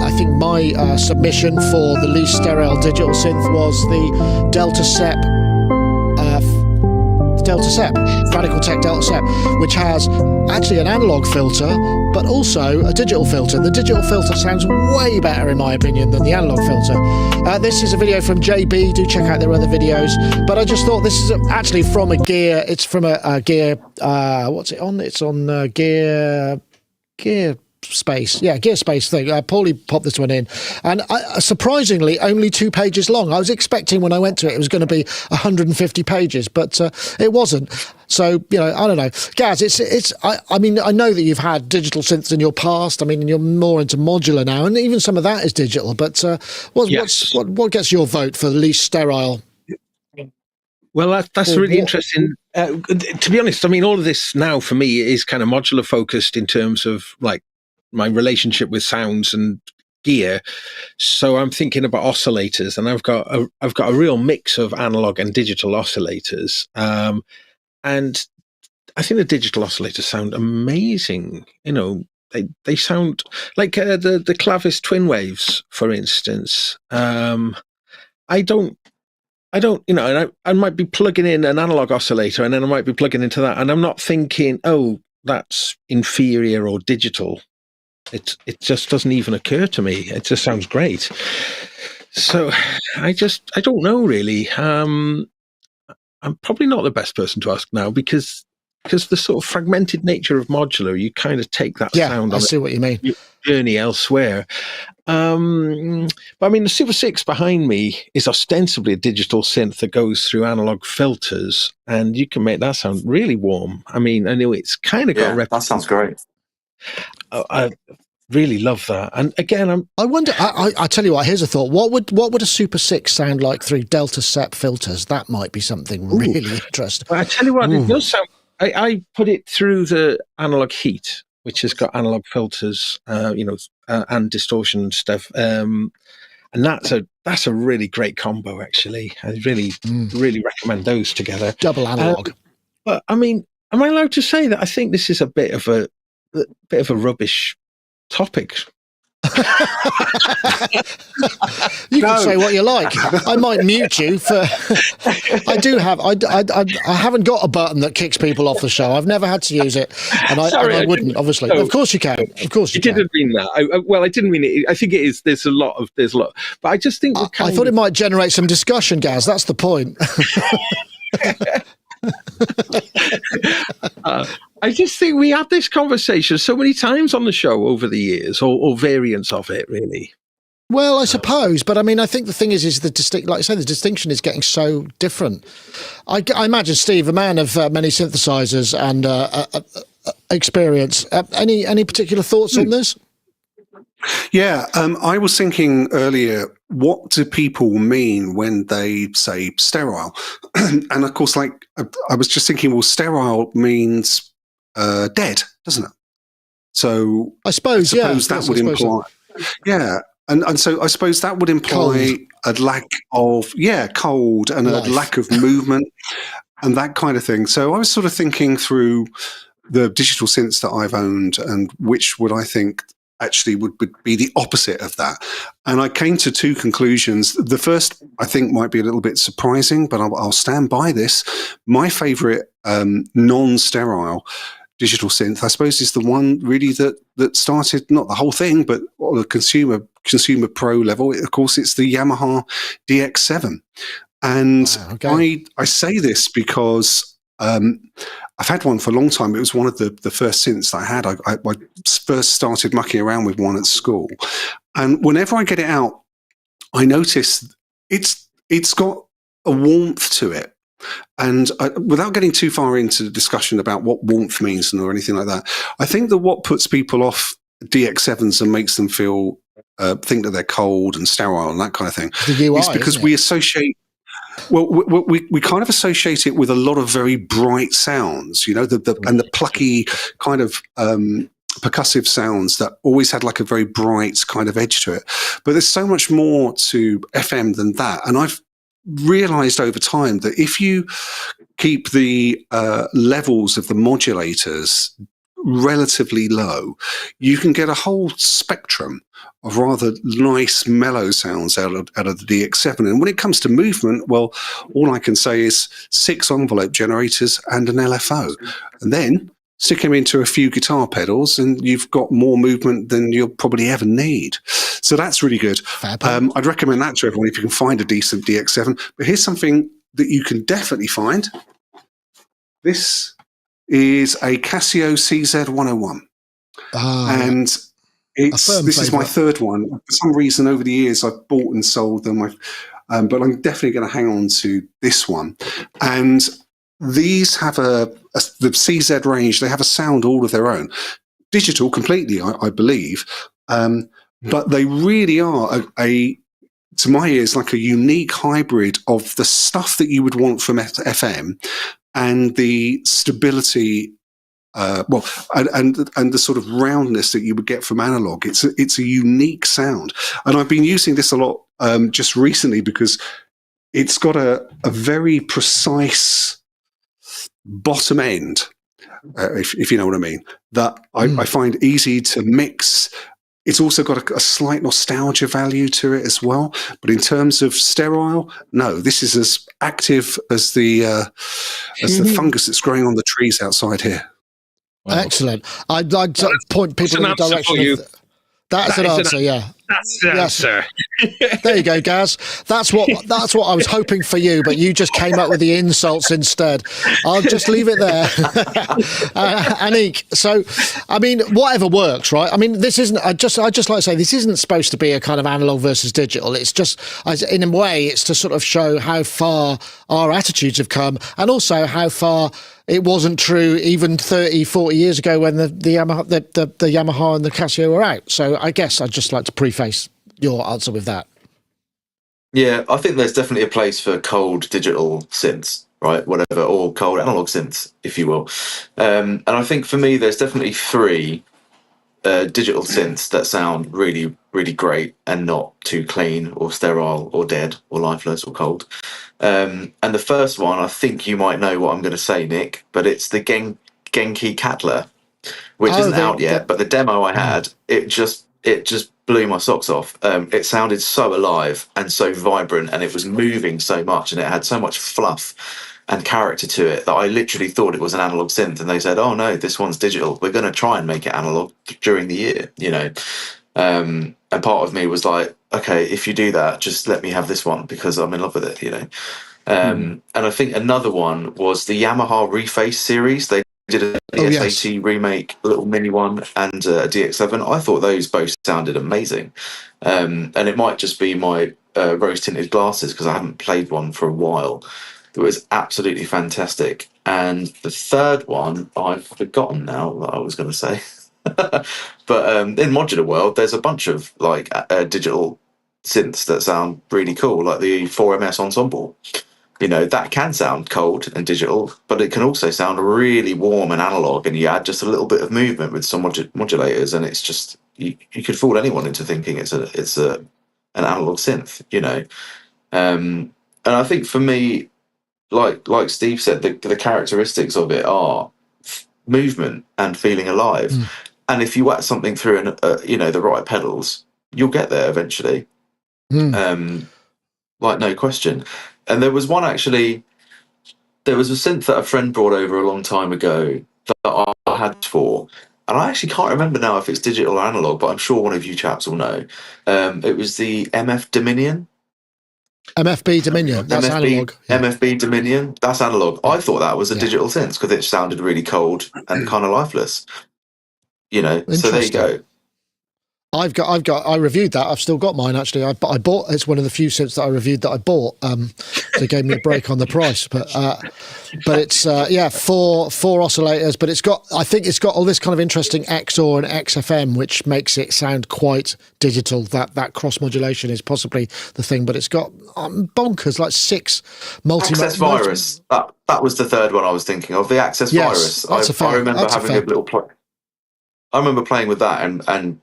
[SPEAKER 1] I think my submission for the least sterile digital synth was the Delta Sep, Radical Tech Delta Sep, which has actually an analog filter, but also a digital filter. The digital filter sounds way better, in my opinion, than the analog filter. This is a video from JB. Do check out their other videos. But I just thought this is actually from a Gear. It's from a Gear. What's it on? It's on Gear Space. Yeah, Gear Space thing. Paulie popped this one in. And surprisingly, only 2 pages long. I was expecting when I went to it, it was going to be 150 pages, but it wasn't. So, you know, I don't know. Gaz, I mean, I know that you've had digital synths in your past. I mean, you're more into modular now, and even some of that is digital. But what gets your vote for the least sterile?
[SPEAKER 2] Well, that's really interesting. To be honest, I mean, all of this now for me is kind of modular focused in terms of like my relationship with sounds and gear. So I'm thinking about oscillators, and I've got a real mix of analog and digital oscillators. And I think the digital oscillators sound amazing. You know, they sound like the Clavis twin waves, for instance. I don't, you know, and I might be plugging in an analog oscillator, and then I might be plugging into that, and I'm not thinking, oh, that's inferior or digital. It just doesn't even occur to me. It just sounds great. So I don't know really. I'm probably not the best person to ask now because the sort of fragmented nature of modular, you kind of take that sound on
[SPEAKER 1] I see what you mean.
[SPEAKER 2] Journey elsewhere. But I mean, the Super 6 behind me is ostensibly a digital synth that goes through analog filters, and you can make that sound really warm. I mean, I know it's kind of got
[SPEAKER 4] that sounds great.
[SPEAKER 2] I really love that. And again,
[SPEAKER 1] I wonder. I tell you what. Here's a thought. What would a Super 6 sound like through Delta Sep filters? That might be something really interesting.
[SPEAKER 2] Well, I tell you what, it does sound. I put it through the analog heat, which has got analog filters, and distortion and stuff. And that's a really great combo, actually. I really recommend those together.
[SPEAKER 1] Double analog.
[SPEAKER 2] But I mean, am I allowed to say that I think this is a bit of a rubbish topic?
[SPEAKER 1] You can say what you like. I might mute you for. I haven't got a button that kicks people off the show. I've never had to use it, and I wouldn't. Obviously, of course you can. Of course you can.
[SPEAKER 2] Didn't mean that. I didn't mean it. I think it is. There's a lot. But I just think
[SPEAKER 1] I thought it might generate some discussion, Gaz. That's the point.
[SPEAKER 2] I just think we had this conversation so many times on the show over the years, or variants of it, really.
[SPEAKER 1] Well, I suppose, but I mean, I think the thing is like I say, the distinction is getting so different. I imagine, Steve, a man of many synthesizers and experience. Any particular thoughts on this?
[SPEAKER 3] Yeah, I was thinking earlier, what do people mean when they say sterile? And of course, like I was just thinking, well, sterile means dead, doesn't it? So
[SPEAKER 1] I suppose
[SPEAKER 3] that would imply, yeah. And so I suppose that would imply a lack of, cold and a lack of movement and that kind of thing. So I was sort of thinking through the digital synths that I've owned and which would I think actually would be the opposite of that. And I came to two conclusions. The first, I think, might be a little bit surprising, but I'll stand by this. My favorite non-sterile digital synth, I suppose, is the one really that started, not the whole thing, but on the consumer pro level. Of course, it's the Yamaha DX7. And I say this because I've had one for a long time. It was one of the first synths that I had. I first started mucking around with one at school. And whenever I get it out, I notice it's got a warmth to it. And without getting too far into the discussion about what warmth means or anything like that, I think that what puts people off DX7s and makes them feel think that they're cold and sterile and that kind of thing is because we associate. Well, we kind of associate it with a lot of very bright sounds, and the plucky kind of percussive sounds that always had like a very bright kind of edge to it. But there's so much more to FM than that. And I've realized over time that if you keep the levels of the modulators relatively low, you can get a whole spectrum of rather nice mellow sounds out of the DX7. And when it comes to movement, well, all I can say is 6 envelope generators and an LFO. And then stick them into a few guitar pedals and you've got more movement than you'll probably ever need. So that's really good. I'd recommend that to everyone if you can find a decent DX7. But here's something that you can definitely find. This is a Casio CZ101. And this is my third one. For some reason, over the years, I've bought and sold them. But I'm definitely going to hang on to this one. And these have the CZ range. They have a sound all of their own, digital completely, I believe. But they really are to my ears like a unique hybrid of the stuff that you would want from FM and the stability. And the sort of roundness that you would get from analog. It's a unique sound, and I've been using this a lot just recently because it's got a very precise bottom end, if you know what I mean. That I find easy to mix. It's also got a slight nostalgia value to it as well. But in terms of sterile, no, this is as active as the fungus that's growing on the trees outside here.
[SPEAKER 1] Excellent. I'd like to point people in the direction of... That's an answer, yeah.
[SPEAKER 2] That's the answer.
[SPEAKER 1] There you go, Gaz. That's what I was hoping for you, but you just came up with the insults instead. I'll just leave it there. Aneek, so, I mean, whatever works, right? I mean, this isn't... I just like to say, this isn't supposed to be a kind of analog versus digital. It's just, in a way, it's to sort of show how far our attitudes have come, and also how far... It wasn't true even 30, 40 years ago when the Yamaha and the Casio were out. So I guess I'd just like to preface your answer with that.
[SPEAKER 4] Yeah, I think there's definitely a place for cold digital synths, right? Whatever, or cold analog synths, if you will. And I think for me, there's definitely three digital synths that sound really, really great and not too clean or sterile or dead or lifeless or cold. And the first one, I think you might know what I'm going to say, Nick, but it's the Genki Katla, which isn't out yet. But the demo I had, it just blew my socks off. It sounded so alive and so vibrant, and it was moving so much, and it had so much fluff and character to it that I literally thought it was an analog synth. And they said, "Oh no, this one's digital. We're going to try and make it analog during the year," you know. And part of me was like, okay, if you do that, just let me have this one because I'm in love with it, you know. And I think another one was the Yamaha Reface series. They did a DS80 remake, a little mini one, and a DX7. I thought those both sounded amazing. And it might just be my rose tinted glasses because I haven't played one for a while. It was absolutely fantastic. And the third one, I've forgotten now what I was going to say. But in modular world, there's a bunch of like digital synths that sound really cool, like the 4MS Ensemble. You know, that can sound cold and digital, but it can also sound really warm and analog, and you add just a little bit of movement with some modulators, and it's just you could fool anyone into thinking it's an analog synth, you know. And I think for me, like Steve said, the characteristics of it are movement and feeling alive. And if you whack something through the right pedals, you'll get there eventually. Like, no question. And there was one actually, there was a synth that a friend brought over a long time ago that I had for, and I actually can't remember now if it's digital or analog, but I'm sure one of you chaps will know. It was the MF Dominion.
[SPEAKER 1] MFB Dominion, that's analog. Yeah.
[SPEAKER 4] MFB Dominion, that's analog. I thought that was a digital synth because it sounded really cold and kind of lifeless. You know, so there you go.
[SPEAKER 1] I reviewed that. I've still got mine actually. I bought. It's one of the few synths that I reviewed that I bought. They gave me a break on the price, but it's four oscillators. But I think it's got all this kind of interesting XOR and XFM, which makes it sound quite digital. That cross modulation is possibly the thing, but it's got bonkers like 6
[SPEAKER 4] Access Virus. That was the third one I was thinking of. The Access Virus. I remember having a little play. I remember playing with that and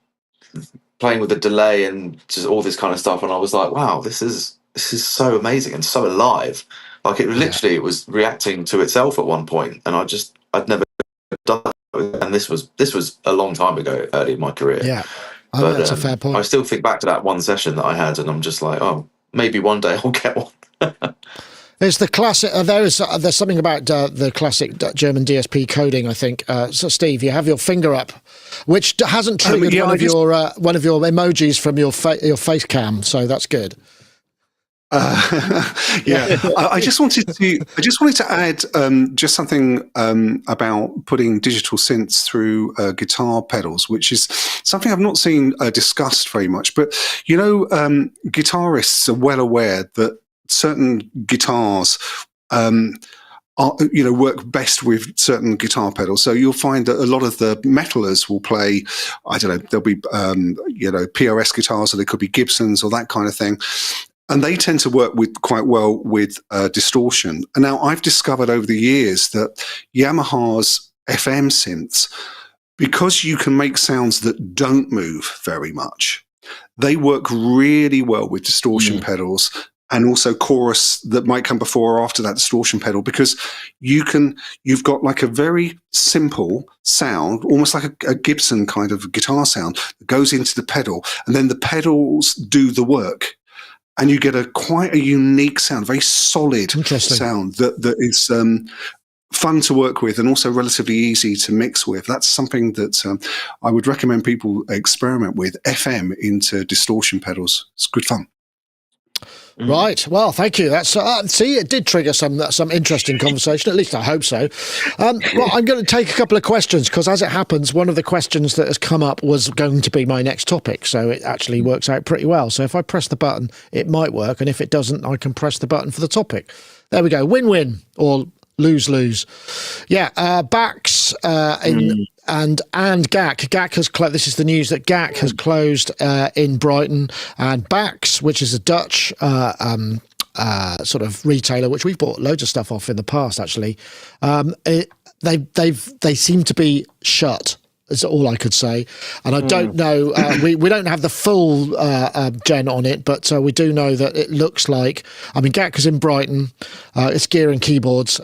[SPEAKER 4] playing with the delay and just all this kind of stuff, and I was like, wow, this is so amazing and so alive. Like it literally it was reacting to itself at one point, and I'd never done that. And this was a long time ago, early in my career.
[SPEAKER 1] Yeah, I think that's a fair point.
[SPEAKER 4] I still think back to that one session that I had, and I'm just like, oh, maybe one day I'll get one.
[SPEAKER 1] There's the classic. There's something about the classic German DSP coding. I think. So, Steve, you have your finger up, which hasn't triggered one of your emojis from your face cam. So that's good.
[SPEAKER 3] I just wanted to add just something about putting digital synths through guitar pedals, which is something I've not seen discussed very much. But you know, guitarists are well aware that certain guitars work best with certain guitar pedals. So you'll find that a lot of the metalers will play, I don't know, there'll be, PRS guitars, or they could be Gibsons or that kind of thing. And they tend to work quite well with distortion. And now I've discovered over the years that Yamaha's FM synths, because you can make sounds that don't move very much, they work really well with distortion pedals, and also chorus that might come before or after that distortion pedal, because you've got like a very simple sound, almost like a Gibson kind of guitar sound that goes into the pedal, and then the pedals do the work. And you get quite a unique sound, very solid sound that is fun to work with, and also relatively easy to mix with. That's something that I would recommend people experiment with, FM into distortion pedals. It's good fun.
[SPEAKER 1] Right. Well, thank you. That's see, it did trigger some interesting conversation. At least I hope so. Well, I'm going to take a couple of questions, because as it happens, one of the questions that has come up was going to be my next topic. So it actually works out pretty well. So if I press the button, it might work. And if it doesn't, I can press the button for the topic. There we go. Win-win, or lose-lose. Yeah. BAX and GAK. GAK has closed. This is the news that GAK has closed in Brighton, and BAX, which is a Dutch sort of retailer, which we've bought loads of stuff off in the past. Actually, they seem to be shut. Is all I could say, and I don't know. We don't have the full gen on it, but we do know that it looks like. I mean, GAK is in Brighton. It's gear and keyboards.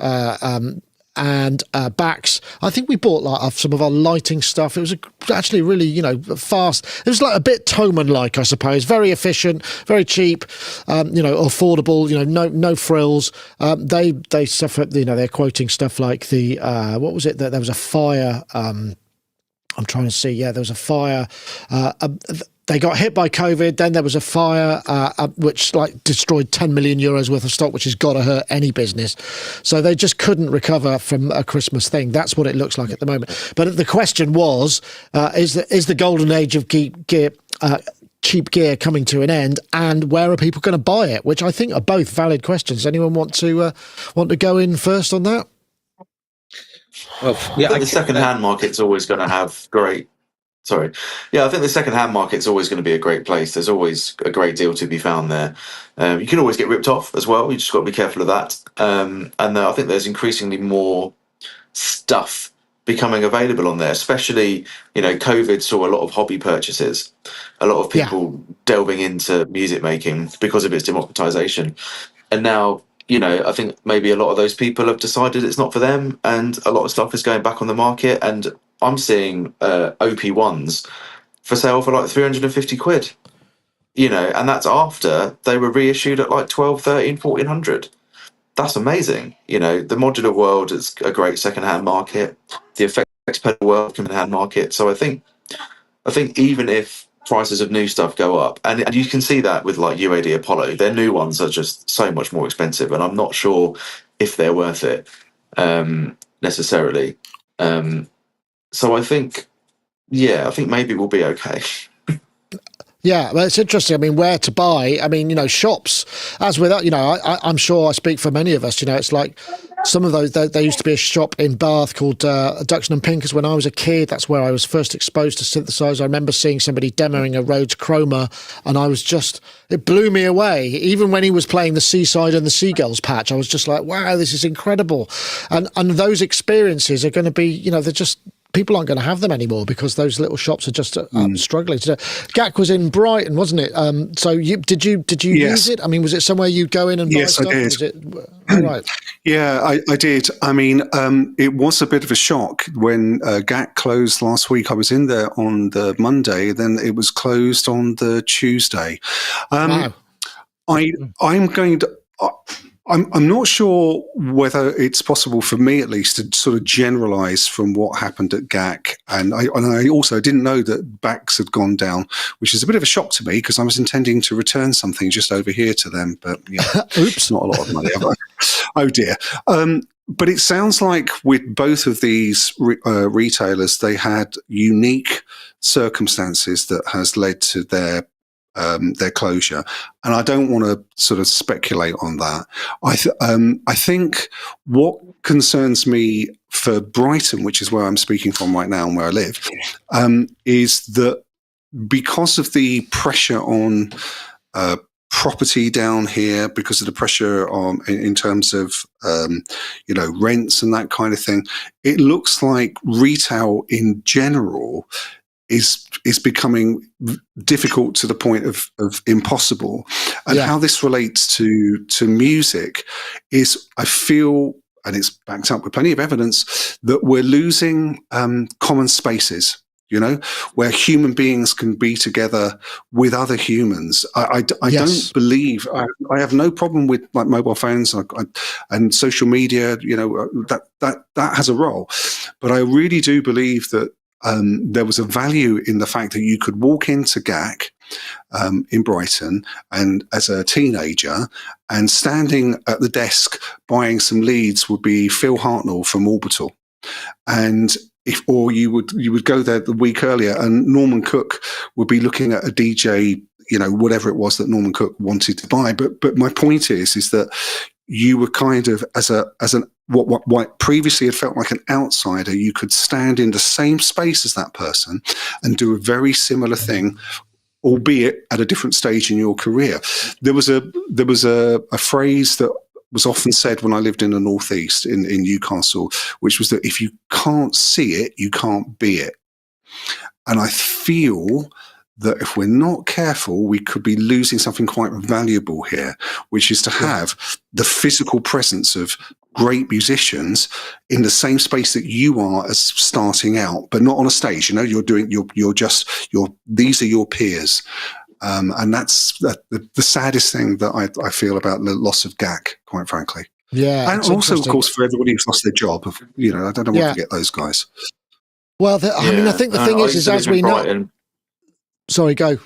[SPEAKER 1] And BAX, I think we bought some of our lighting stuff. It was actually really, fast. It was like a bit Thomann-like, I suppose. Very efficient, very cheap, affordable. No frills. They suffer. They're quoting stuff like the what was it? That there was a fire. I'm trying to see. Yeah, there was a fire. They got hit by COVID. Then there was a fire which destroyed 10 million euros worth of stock, which has got to hurt any business. So they just couldn't recover from a Christmas thing. That's what it looks like at the moment. But the question was, is the golden age of cheap gear coming to an end, and where are people going to buy it? Which I think are both valid questions. Anyone want to go in first on that?
[SPEAKER 4] Well, yeah, I think the second-hand market's always going to have great. Sorry. Yeah, I think the second-hand market's always going to be a great place. There's always a great deal to be found there. You can always get ripped off as well. You just got to be careful of that. And I think there's increasingly more stuff becoming available on there, especially, COVID saw a lot of hobby purchases, a lot of people delving into music making because of its democratization. And now, I think maybe a lot of those people have decided it's not for them, and a lot of stuff is going back on the market. And I'm seeing OP1s for sale for like 350 quid, and that's after they were reissued at like 12, 13, 1400. That's amazing. The modular world is a great second-hand market. The effects pedal world second-hand market. So I think even if prices of new stuff go up, and you can see that with like UAD Apollo, their new ones are just so much more expensive, and I'm not sure if they're worth it necessarily. So I think maybe we'll be okay.
[SPEAKER 1] Yeah, well, it's interesting. I mean, where to buy? I mean, shops. As with that, I'm sure I speak for many of us. It's like some of those. There used to be a shop in Bath called Duxton and Pinkers when I was a kid. That's where I was first exposed to synthesizers. I remember seeing somebody demoing a Rhodes Chroma, and it blew me away. Even when he was playing the Seaside and the Seagulls patch, I was just like, wow, this is incredible. And those experiences are going to be, they're just. People aren't going to have them anymore because those little shops are just struggling. GAK was in Brighton, wasn't it? So did you use it? I mean, was it somewhere you'd go in and buy stuff?
[SPEAKER 3] Yes, I did.
[SPEAKER 1] Right.
[SPEAKER 3] Yeah, I did. I mean, it was a bit of a shock when GAK closed last week. I was in there on the Monday, then it was closed on the Tuesday.
[SPEAKER 1] Wow.
[SPEAKER 3] I'm going to. I'm not sure whether it's possible for me, at least, to sort of generalize from what happened at GAK. And I also didn't know that BAX had gone down, which is a bit of a shock to me because I was intending to return something just over here to them. But oops, not a lot of money. Oh dear. But it sounds like with both of these retailers, they had unique circumstances that has led to their their closure. And I don't want to sort of speculate on that. I think what concerns me for Brighton, which is where I'm speaking from right now and where I live, is that because of the pressure on property down here, because of the pressure on in terms of rents and that kind of thing, it looks like retail in general is becoming difficult to the point of impossible. And how this relates to music is, I feel, and it's backed up with plenty of evidence, that we're losing common spaces, where human beings can be together with other humans. I don't believe, I have no problem with like mobile phones and social media, that has a role. But I really do believe that there was a value in the fact that you could walk into GAK in Brighton and as a teenager, and standing at the desk buying some leads would be Phil Hartnell from Orbital. And or you would go there the week earlier and Norman Cook would be looking at a DJ, whatever it was that Norman Cook wanted to buy. But my point is that you were kind of what previously had felt like an outsider, you could stand in the same space as that person and do a very similar thing, albeit at a different stage in your career. There was a phrase that was often said when I lived in the Northeast in Newcastle, which was that if you can't see it, you can't be it. And I feel that if we're not careful, we could be losing something quite valuable here, which is to have the physical presence of great musicians in the same space that you are as starting out, but not on a stage. These are your peers. And that's the saddest thing that I feel about the loss of GAK, quite frankly.
[SPEAKER 1] Yeah.
[SPEAKER 3] And also, of course, for everybody who's lost their job, I don't want to forget those guys.
[SPEAKER 1] Well, I think the thing is as we know... Sorry, go.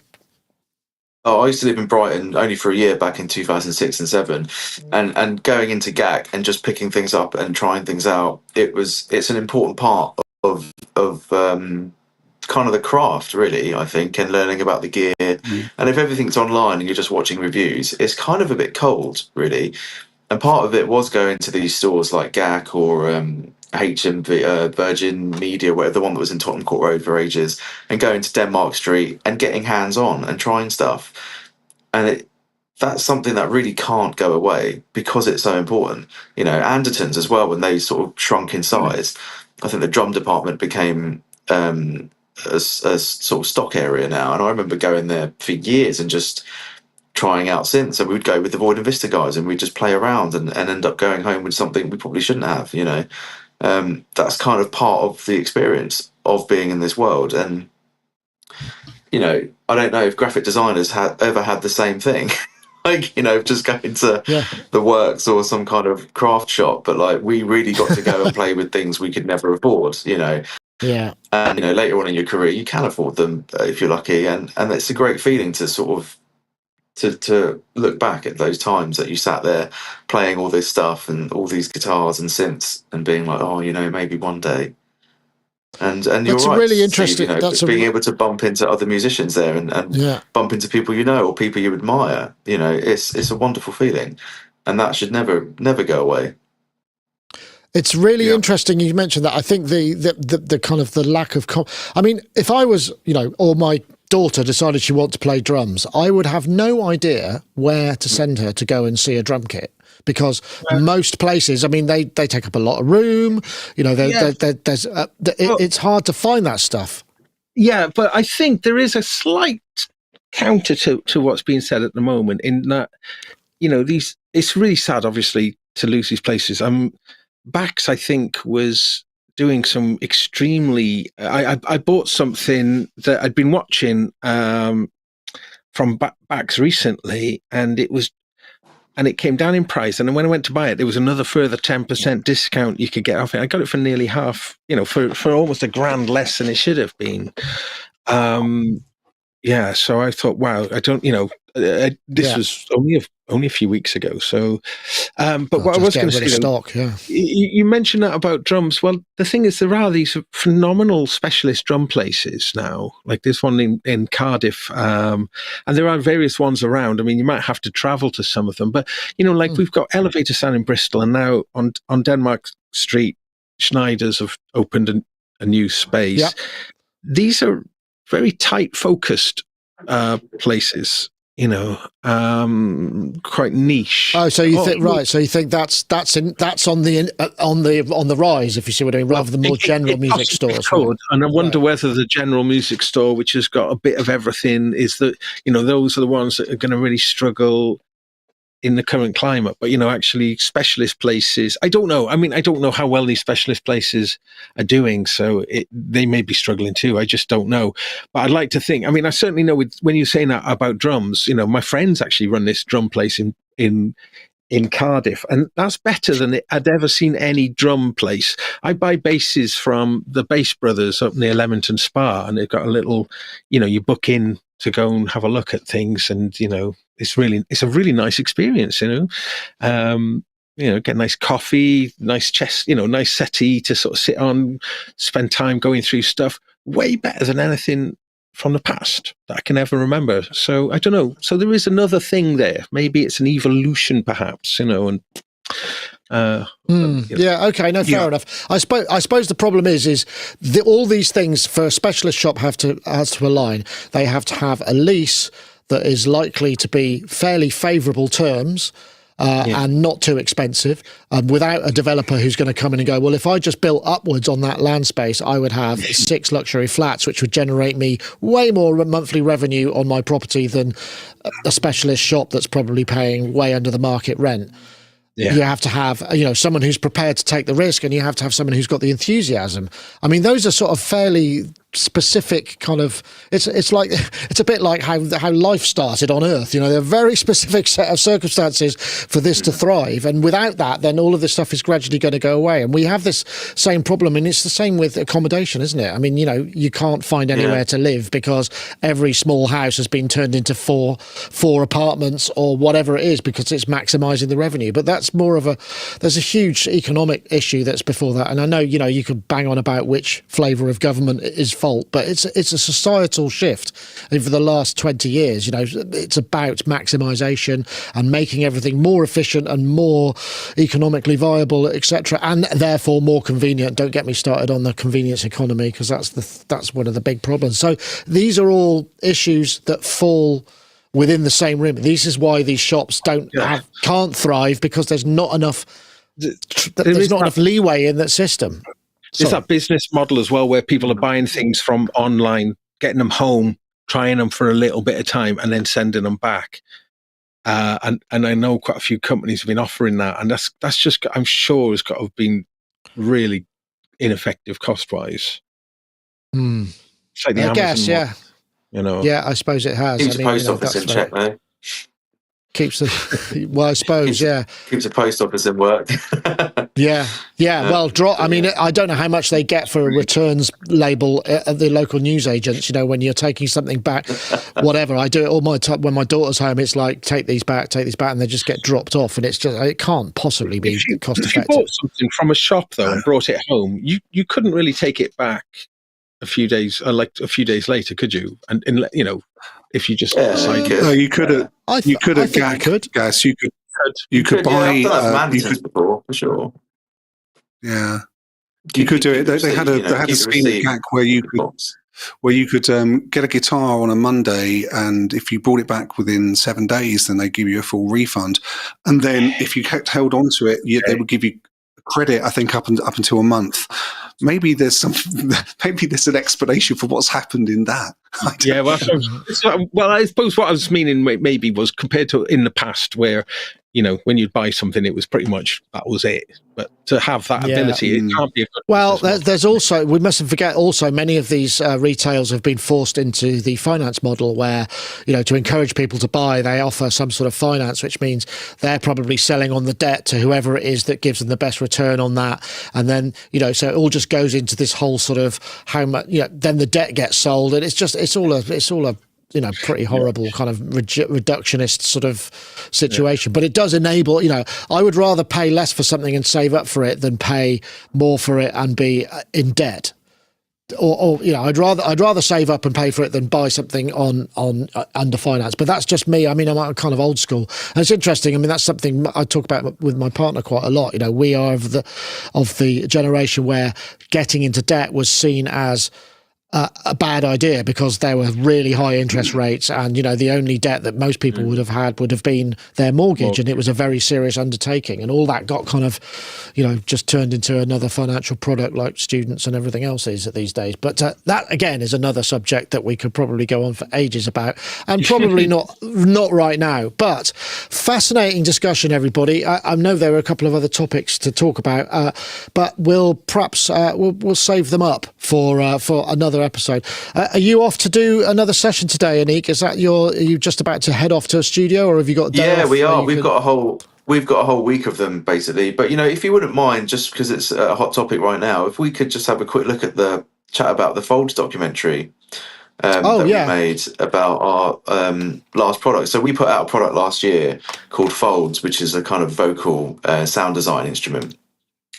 [SPEAKER 4] Oh, I used to live in Brighton only for a year back in 2006 and 7, and going into GAK and just picking things up and trying things out. It's an important part of kind of the craft, really, I think, and learning about the gear. And if everything's online and you're just watching reviews, it's kind of a bit cold, really. And part of it was going to these stores like GAK or HMV, Virgin Media, whatever, the one that was in Tottenham Court Road for ages, and going to Denmark Street and getting hands-on and trying stuff. And that's something that really can't go away because it's so important. Andertons as well, when they sort of shrunk in size, I think the drum department became a sort of stock area now. And I remember going there for years and just trying out synths. So we would go with the Void and Vista guys and we'd just play around and end up going home with something we probably shouldn't have, That's kind of part of the experience of being in this world. And, I don't know if graphic designers ever had the same thing. Just going to the works or some kind of craft shop, but we really got to go and play with things we could never afford,
[SPEAKER 1] Yeah.
[SPEAKER 4] And, later on in your career, you can afford them if you're lucky. And it's a great feeling to sort of to look back at those times that you sat there playing all this stuff and all these guitars and synths and being like, oh, maybe one day. And you're right.
[SPEAKER 1] Really interesting.
[SPEAKER 4] Being able to bump into other musicians there and bump into people or people you admire. It's a wonderful feeling, and that should never go away.
[SPEAKER 1] It's really interesting you mentioned that. I think the kind of the lack of if I was, or my daughter decided she wanted to play drums, I would have no idea where to send her to go and see a drum kit, because most places, they take up a lot of room. It's hard to find that stuff.
[SPEAKER 2] Yeah, but I think there is a slight counter to what's being said at the moment, in that, it's really sad, obviously, to lose these places. BAX, I think, was doing some extremely... I bought something that I'd been watching from BAX recently, and it came down in price. And then when I went to buy it, there was another further 10% discount you could get off it. I got it for nearly half, for almost $1,000 less than it should have been. So I thought, wow, I don't, This was only a few weeks ago. So, but what I was going to say,
[SPEAKER 1] stock,
[SPEAKER 2] you mentioned that about drums. Well, the thing is, there are these phenomenal specialist drum places now. Like there's one in Cardiff, and there are various ones around. I mean, you might have to travel to some of them, but like we've got Elevator Sound in Bristol, and now on Denmark Street, Schneider's have opened a new space.
[SPEAKER 1] Yep.
[SPEAKER 2] These are very tight focused places, quite niche.
[SPEAKER 1] Oh, so you think right? So you think that's on the rise, if you see what I mean, rather than more general music stores.
[SPEAKER 2] Right? And I wonder whether the general music store, which has got a bit of everything, is that those are the ones that are going to really struggle in the current climate. But actually, specialist places, I don't know. I mean, I don't know how well these specialist places are doing, so they may be struggling too. I just don't know. But I'd like to think. I mean, I certainly know when you're saying that about drums. My friends actually run this drum place in Cardiff, and that's better than I'd ever seen any drum place. I buy basses from the Bass Brothers up near Leamington Spa, and they've got a little, you book in to go and have a look at things, and it's a really nice experience. Get nice coffee, nice chest, nice settee to sort of sit on, spend time going through stuff. Way better than anything from the past that I can ever remember. So I don't know. So there is another thing there. Maybe it's an evolution, perhaps. And
[SPEAKER 1] yeah, okay, no, fair enough. I suppose the problem is all these things for a specialist shop has to align. They have to have a lease that is likely to be fairly favourable terms. And not too expensive, without a developer who's going to come in and go, well, if I just built upwards on that land space, I would have 6 luxury flats, which would generate me way more monthly revenue on my property than a specialist shop that's probably paying way under the market rent. Yeah. You have to have, someone who's prepared to take the risk, and you have to have someone who's got the enthusiasm. I mean, those are sort of fairly specific kind of. It's a bit like how life started on Earth. There are a very specific set of circumstances for this to thrive, and without that, then all of this stuff is gradually going to go away. And we have this same problem, and it's the same with accommodation, isn't it? I mean, you can't find anywhere to live because every small house has been turned into four apartments or whatever it is, because it's maximising the revenue. But that's more of there's a huge economic issue that's before that. And I know, you could bang on about which flavour of government is fault, but it's a societal shift. And for the last 20 years, it's about maximisation and making everything more efficient and more economically viable, etc., and therefore more convenient. Don't get me started on the convenience economy, because that's one of the big problems. So these are all issues that fall within the same room. This is why these shops can't thrive, because there's not enough. There's not enough leeway in that system.
[SPEAKER 2] There's that business model as well, where people are buying things from online, getting them home, trying them for a little bit of time, and then sending them back. And I know quite a few companies have been offering that, and that's just, I'm sure, has got to have been really ineffective cost wise. It's like the Amazon model.
[SPEAKER 1] Yeah, I suppose it has.
[SPEAKER 4] Keeps the post office in check, though.
[SPEAKER 1] Keeps the well, I suppose,
[SPEAKER 4] keeps the post office in work.
[SPEAKER 1] Yeah. Well, I mean, I don't know how much they get for a returns label at the local newsagents. When you're taking something back, whatever. I do it all my time when my daughter's home. It's like take these back, and they just get dropped off, and it can't possibly be cost effective.
[SPEAKER 2] If you bought something from a shop though and brought it home, you couldn't really take it back a few days later, could you? And if you just decided,
[SPEAKER 3] no, you could have. You could have GAK. Gas. You could buy.
[SPEAKER 4] You could before, for sure.
[SPEAKER 3] Yeah, you could do it. They had a scheme at GAK where you could get a guitar on a Monday, and if you brought it back within 7 days, then they give you a full refund. And then if you held on to it, they would give you credit, I think, up until a month. Maybe there's an explanation for what's happened in that.
[SPEAKER 2] Yeah, well, I suppose what I was meaning maybe was compared to in the past, where when you'd buy something, it was pretty much that was it. But to have that ability, it can't be a good.
[SPEAKER 1] Well, there's also, we mustn't forget also, many of these retailers have been forced into the finance model where, to encourage people to buy, they offer some sort of finance, which means they're probably selling on the debt to whoever it is that gives them the best return on that. And then, so it all just goes into this whole sort of how much, then the debt gets sold, and it's all a pretty horrible kind of reductionist sort of situation. But it does enable, I would rather pay less for something and save up for it than pay more for it and be in debt. Or I'd rather save up and pay for it than buy something on under finance. But that's just me. I mean, I'm kind of old school, and it's interesting. I mean, that's something I talk about with my partner quite a lot. We are of the generation where getting into debt was seen as a bad idea because there were really high interest rates, and the only debt that most people would have been their mortgage, and it was a very serious undertaking, and all that got kind of just turned into another financial product like students and everything else is these days. But that again is another subject that we could probably go on for ages about, and probably not right now. But fascinating discussion, everybody. I know there are a couple of other topics to talk about, but we'll perhaps we'll save them up for another episode. Are you off to do another session today, Aneek? Are you just about to head off to a studio, or have you got a day off?
[SPEAKER 4] We are. We've got a whole week of them basically. But if you wouldn't mind, just because it's a hot topic right now, if we could just have a quick look at the chat about the Folds documentary that we made about our last product. So we put out a product last year called Folds, which is a kind of vocal sound design instrument.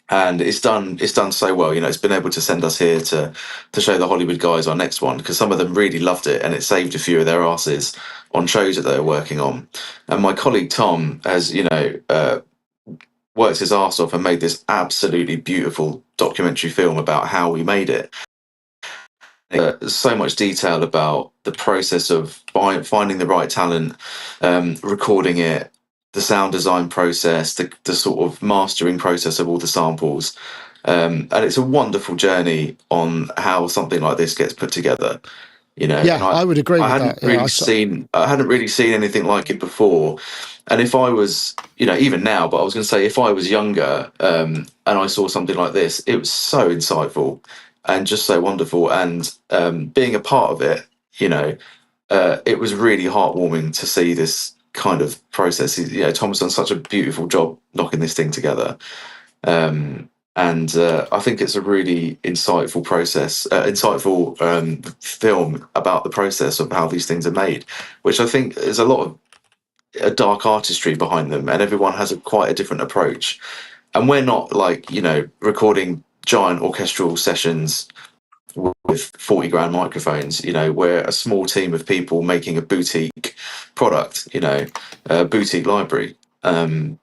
[SPEAKER 4] And it's done so well. It's been able to send us here to show the Hollywood guys our next one, because some of them really loved it, and it saved a few of their asses on shows that they were working on. And my colleague Tom has, worked his arse off and made this absolutely beautiful documentary film about how we made it. So much detail about the process of finding the right talent, recording it, the sound design process, the sort of mastering process of all the samples. And it's a wonderful journey on how something like this gets put together.
[SPEAKER 1] I would agree with that.
[SPEAKER 4] I hadn't really seen anything like it before. And if I was, even now, but I was going to say, if I was younger and I saw something like this, it was so insightful and just so wonderful. And being a part of it, it was really heartwarming to see this kind of process. Tom's done such a beautiful job knocking this thing together, and I think it's a really insightful film about the process of how these things are made, which I think is a lot of a dark artistry behind them, and everyone has quite a different approach. And we're not like recording giant orchestral sessions with 40 grand microphones. We're a small team of people making a boutique product, a boutique library. And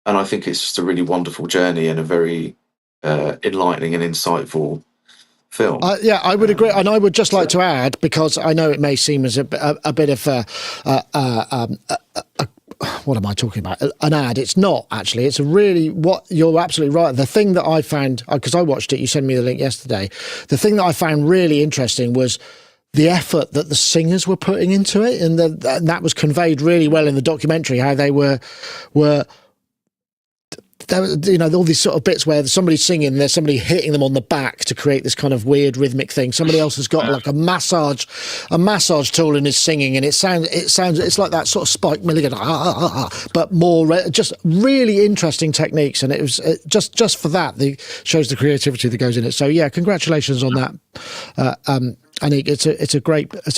[SPEAKER 4] I think it's just a really wonderful journey and a very enlightening and insightful film.
[SPEAKER 1] I would agree. And I would just like to add, because I know it may seem as a bit of what am I talking about? An ad. It's not actually. It's you're absolutely right. The thing that I found, because I watched it, you sent me the link yesterday. The thing that I found really interesting was the effort that the singers were putting into it, and that was conveyed really well in the documentary. How they were there, all these sort of bits where somebody's singing, there's somebody hitting them on the back to create this kind of weird rhythmic thing. Somebody else has got like a massage tool and is singing, and it sounds it's like that sort of Spike Milligan, but more just really interesting techniques. And it was just for that, shows the creativity that goes in it. So yeah, congratulations on that. Aneek, it's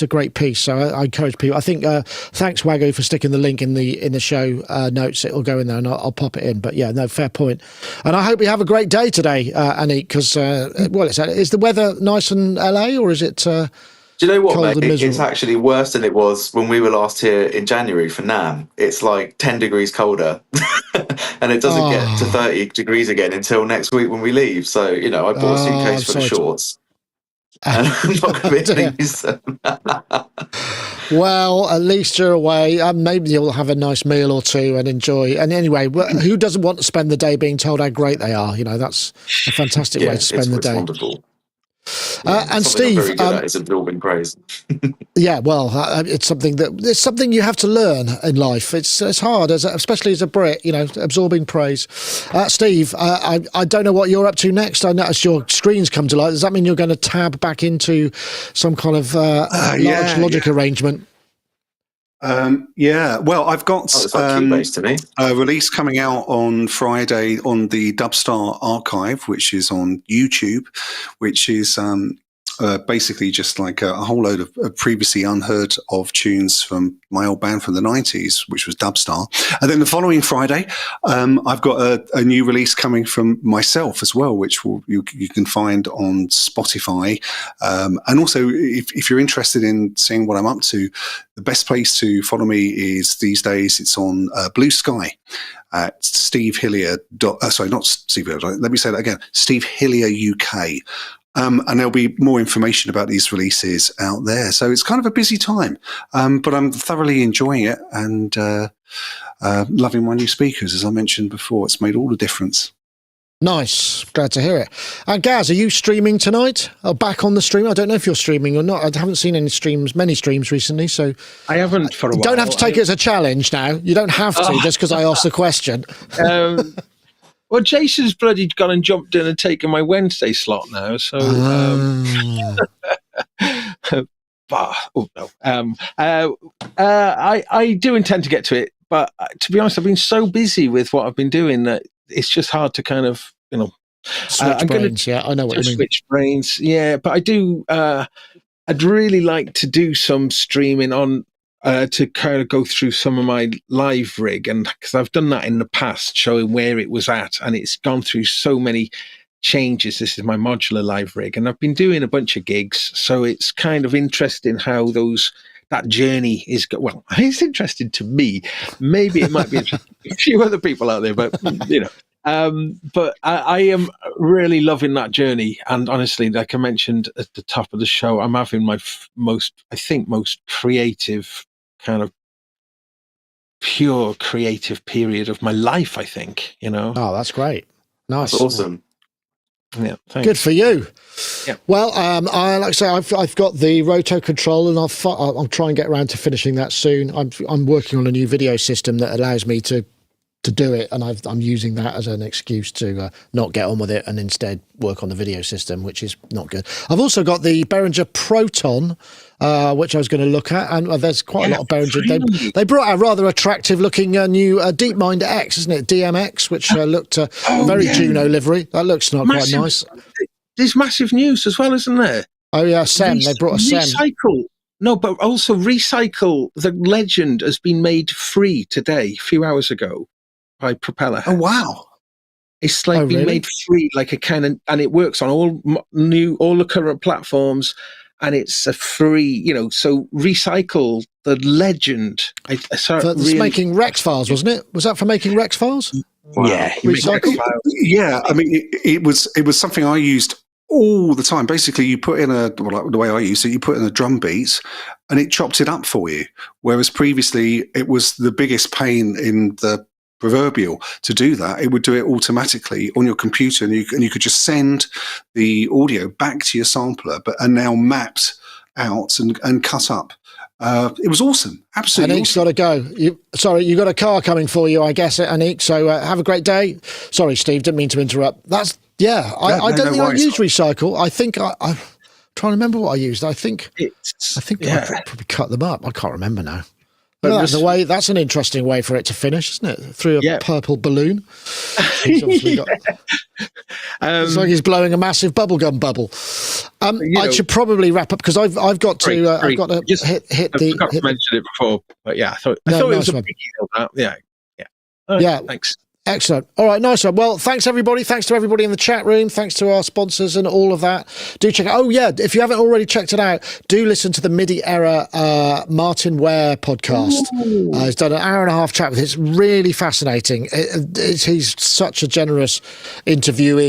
[SPEAKER 1] a great piece. So I encourage people. I think thanks Wagyu for sticking the link in the show notes. It'll go in there, and I'll pop it in. But yeah, no, fair point. And I hope you have a great day today, Aneek. Because is the weather nice in LA, or is it? Do
[SPEAKER 4] you know what, mate? It's actually worse than it was when we were last here in January for NAMM. It's like 10 degrees colder, and it doesn't get to 30 degrees again until next week when we leave. So I bought a suitcase for the shorts. And I'm not going to use them.
[SPEAKER 1] Well, at least you're away. Maybe you'll have a nice meal or two and enjoy. And anyway, who doesn't want to spend the day being told how great they are? That's a fantastic way to spend the day.
[SPEAKER 4] Wonderful.
[SPEAKER 1] And Steve,
[SPEAKER 4] I'm very good at is absorbing praise.
[SPEAKER 1] Yeah, well, it's something you have to learn in life. It's hard, especially as a Brit, absorbing praise. Steve, I don't know what you're up to next. I noticed your screens come to light. Does that mean you're going to tab back into some kind of large Logic arrangement?
[SPEAKER 3] Well, I've got
[SPEAKER 4] a
[SPEAKER 3] release coming out on Friday on the Dubstar archive, which is on YouTube, which is basically just like a whole load of previously unheard of tunes from my old band from the 90s, which was Dubstar. And then the following Friday, I've got a new release coming from myself as well, which you can find on Spotify. And also, if you're interested in seeing what I'm up to, the best place to follow me is these days, it's on Blue Sky. At Steve Hillier. Sorry, not Steve Hillier. Let me say that again. Steve Hillier UK. And there'll be more information about these releases out there. So it's kind of a busy time, but I'm thoroughly enjoying it and loving my new speakers. As I mentioned before, it's made all the difference.
[SPEAKER 1] Nice. Glad to hear it. Gaz, are you streaming tonight? Or back on the stream? I don't know if you're streaming or not. I haven't seen many streams recently, so
[SPEAKER 2] I haven't for a while.
[SPEAKER 1] You don't have to take it as a challenge now. You don't have to just because I asked the question.
[SPEAKER 2] Well, Jason's bloody gone and jumped in and taken my Wednesday slot now, so I do intend to get to it, but to be honest, I've been so busy with what I've been doing that it's just hard to kind of,
[SPEAKER 1] switch brains. Yeah, I know what you mean.
[SPEAKER 2] Switch brains, yeah. But I do. I'd really like to do some streaming on to kind of go through some of my live rig, and because I've done that in the past, showing where it was at, and it's gone through so many changes. This is my modular live rig, and I've been doing a bunch of gigs, so it's kind of interesting how that journey is. Well, it's interesting to me. Maybe it might be interesting to a few other people out there, but but I am really loving that journey. And honestly, like I mentioned at the top of the show, I'm having my most creative, kind of pure creative period of my life, I think,
[SPEAKER 1] Oh, that's great. Nice.
[SPEAKER 4] That's awesome.
[SPEAKER 2] Yeah, thanks.
[SPEAKER 1] Good for you.
[SPEAKER 2] Yeah.
[SPEAKER 1] Well, I like I say, I've got the Roto control, and I'll try and get around to finishing that soon. I'm working on a new video system that allows me to do it, and I'm using that as an excuse to not get on with it and instead work on the video system, which is not good. I've also got the Behringer Proton, which I was going to look at, and there's quite a lot of Behringer. They brought out a rather attractive looking new DeepMind X, isn't it? DMX, which looked very Juno livery. That looks quite nice.
[SPEAKER 2] There's massive news as well, isn't there?
[SPEAKER 1] Oh yeah, SEM. They brought a SEM.
[SPEAKER 2] Recycle. No, but also Recycle, the legend, has been made free today, a few hours ago, by Propeller.
[SPEAKER 3] Oh wow!
[SPEAKER 2] It's like been made free, like a kind of, and it works on all the current platforms, and it's a free, So Recycle, the legend. I saw it
[SPEAKER 1] really, making Rex files, wasn't it? Was that for making Rex files?
[SPEAKER 2] Wow. Yeah,
[SPEAKER 1] Recycle.
[SPEAKER 3] Yeah, I mean, it was something I used all the time. Basically, you put in the way I used it, you put in a drum beat, and it chopped it up for you. Whereas previously, it was the biggest pain in the proverbial to do that. It would do it automatically on your computer, and you could just send the audio back to your sampler, and now mapped out and cut up. It was awesome. Absolutely.
[SPEAKER 1] Aneek's got to go. You got a car coming for you, I guess, Aneek. So have a great day. Sorry, Steve, didn't mean to interrupt. I don't think I used Recycle. I think I'm trying to remember what I used. I think I probably cut them up. I can't remember now. But that's an interesting way for it to finish, isn't it? Through a purple balloon. It's like he's blowing a massive bubblegum bubble. I should probably wrap up because I've got to hit the.
[SPEAKER 2] I forgot to mention it before, but yeah, I thought it was a big deal. Yeah. Thanks.
[SPEAKER 1] Excellent. All right, nice one. Well, thanks everybody. Thanks to everybody in the chat room. Thanks to our sponsors and all of that. Do check it out. Oh yeah, if you haven't already checked it out, do listen to the MIDI Era Martin Ware podcast. He's done an hour and a half chat with him. It's really fascinating. He's such a generous interviewer.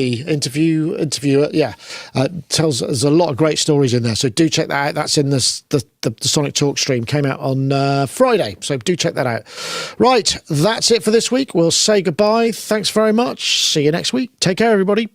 [SPEAKER 1] Yeah, there's a lot of great stories in there. So do check that out. That's in the Sonictalk stream. Came out on Friday. So do check that out. Right, that's it for this week. We'll say goodbye. Thanks very much. See you next week. Take care, everybody.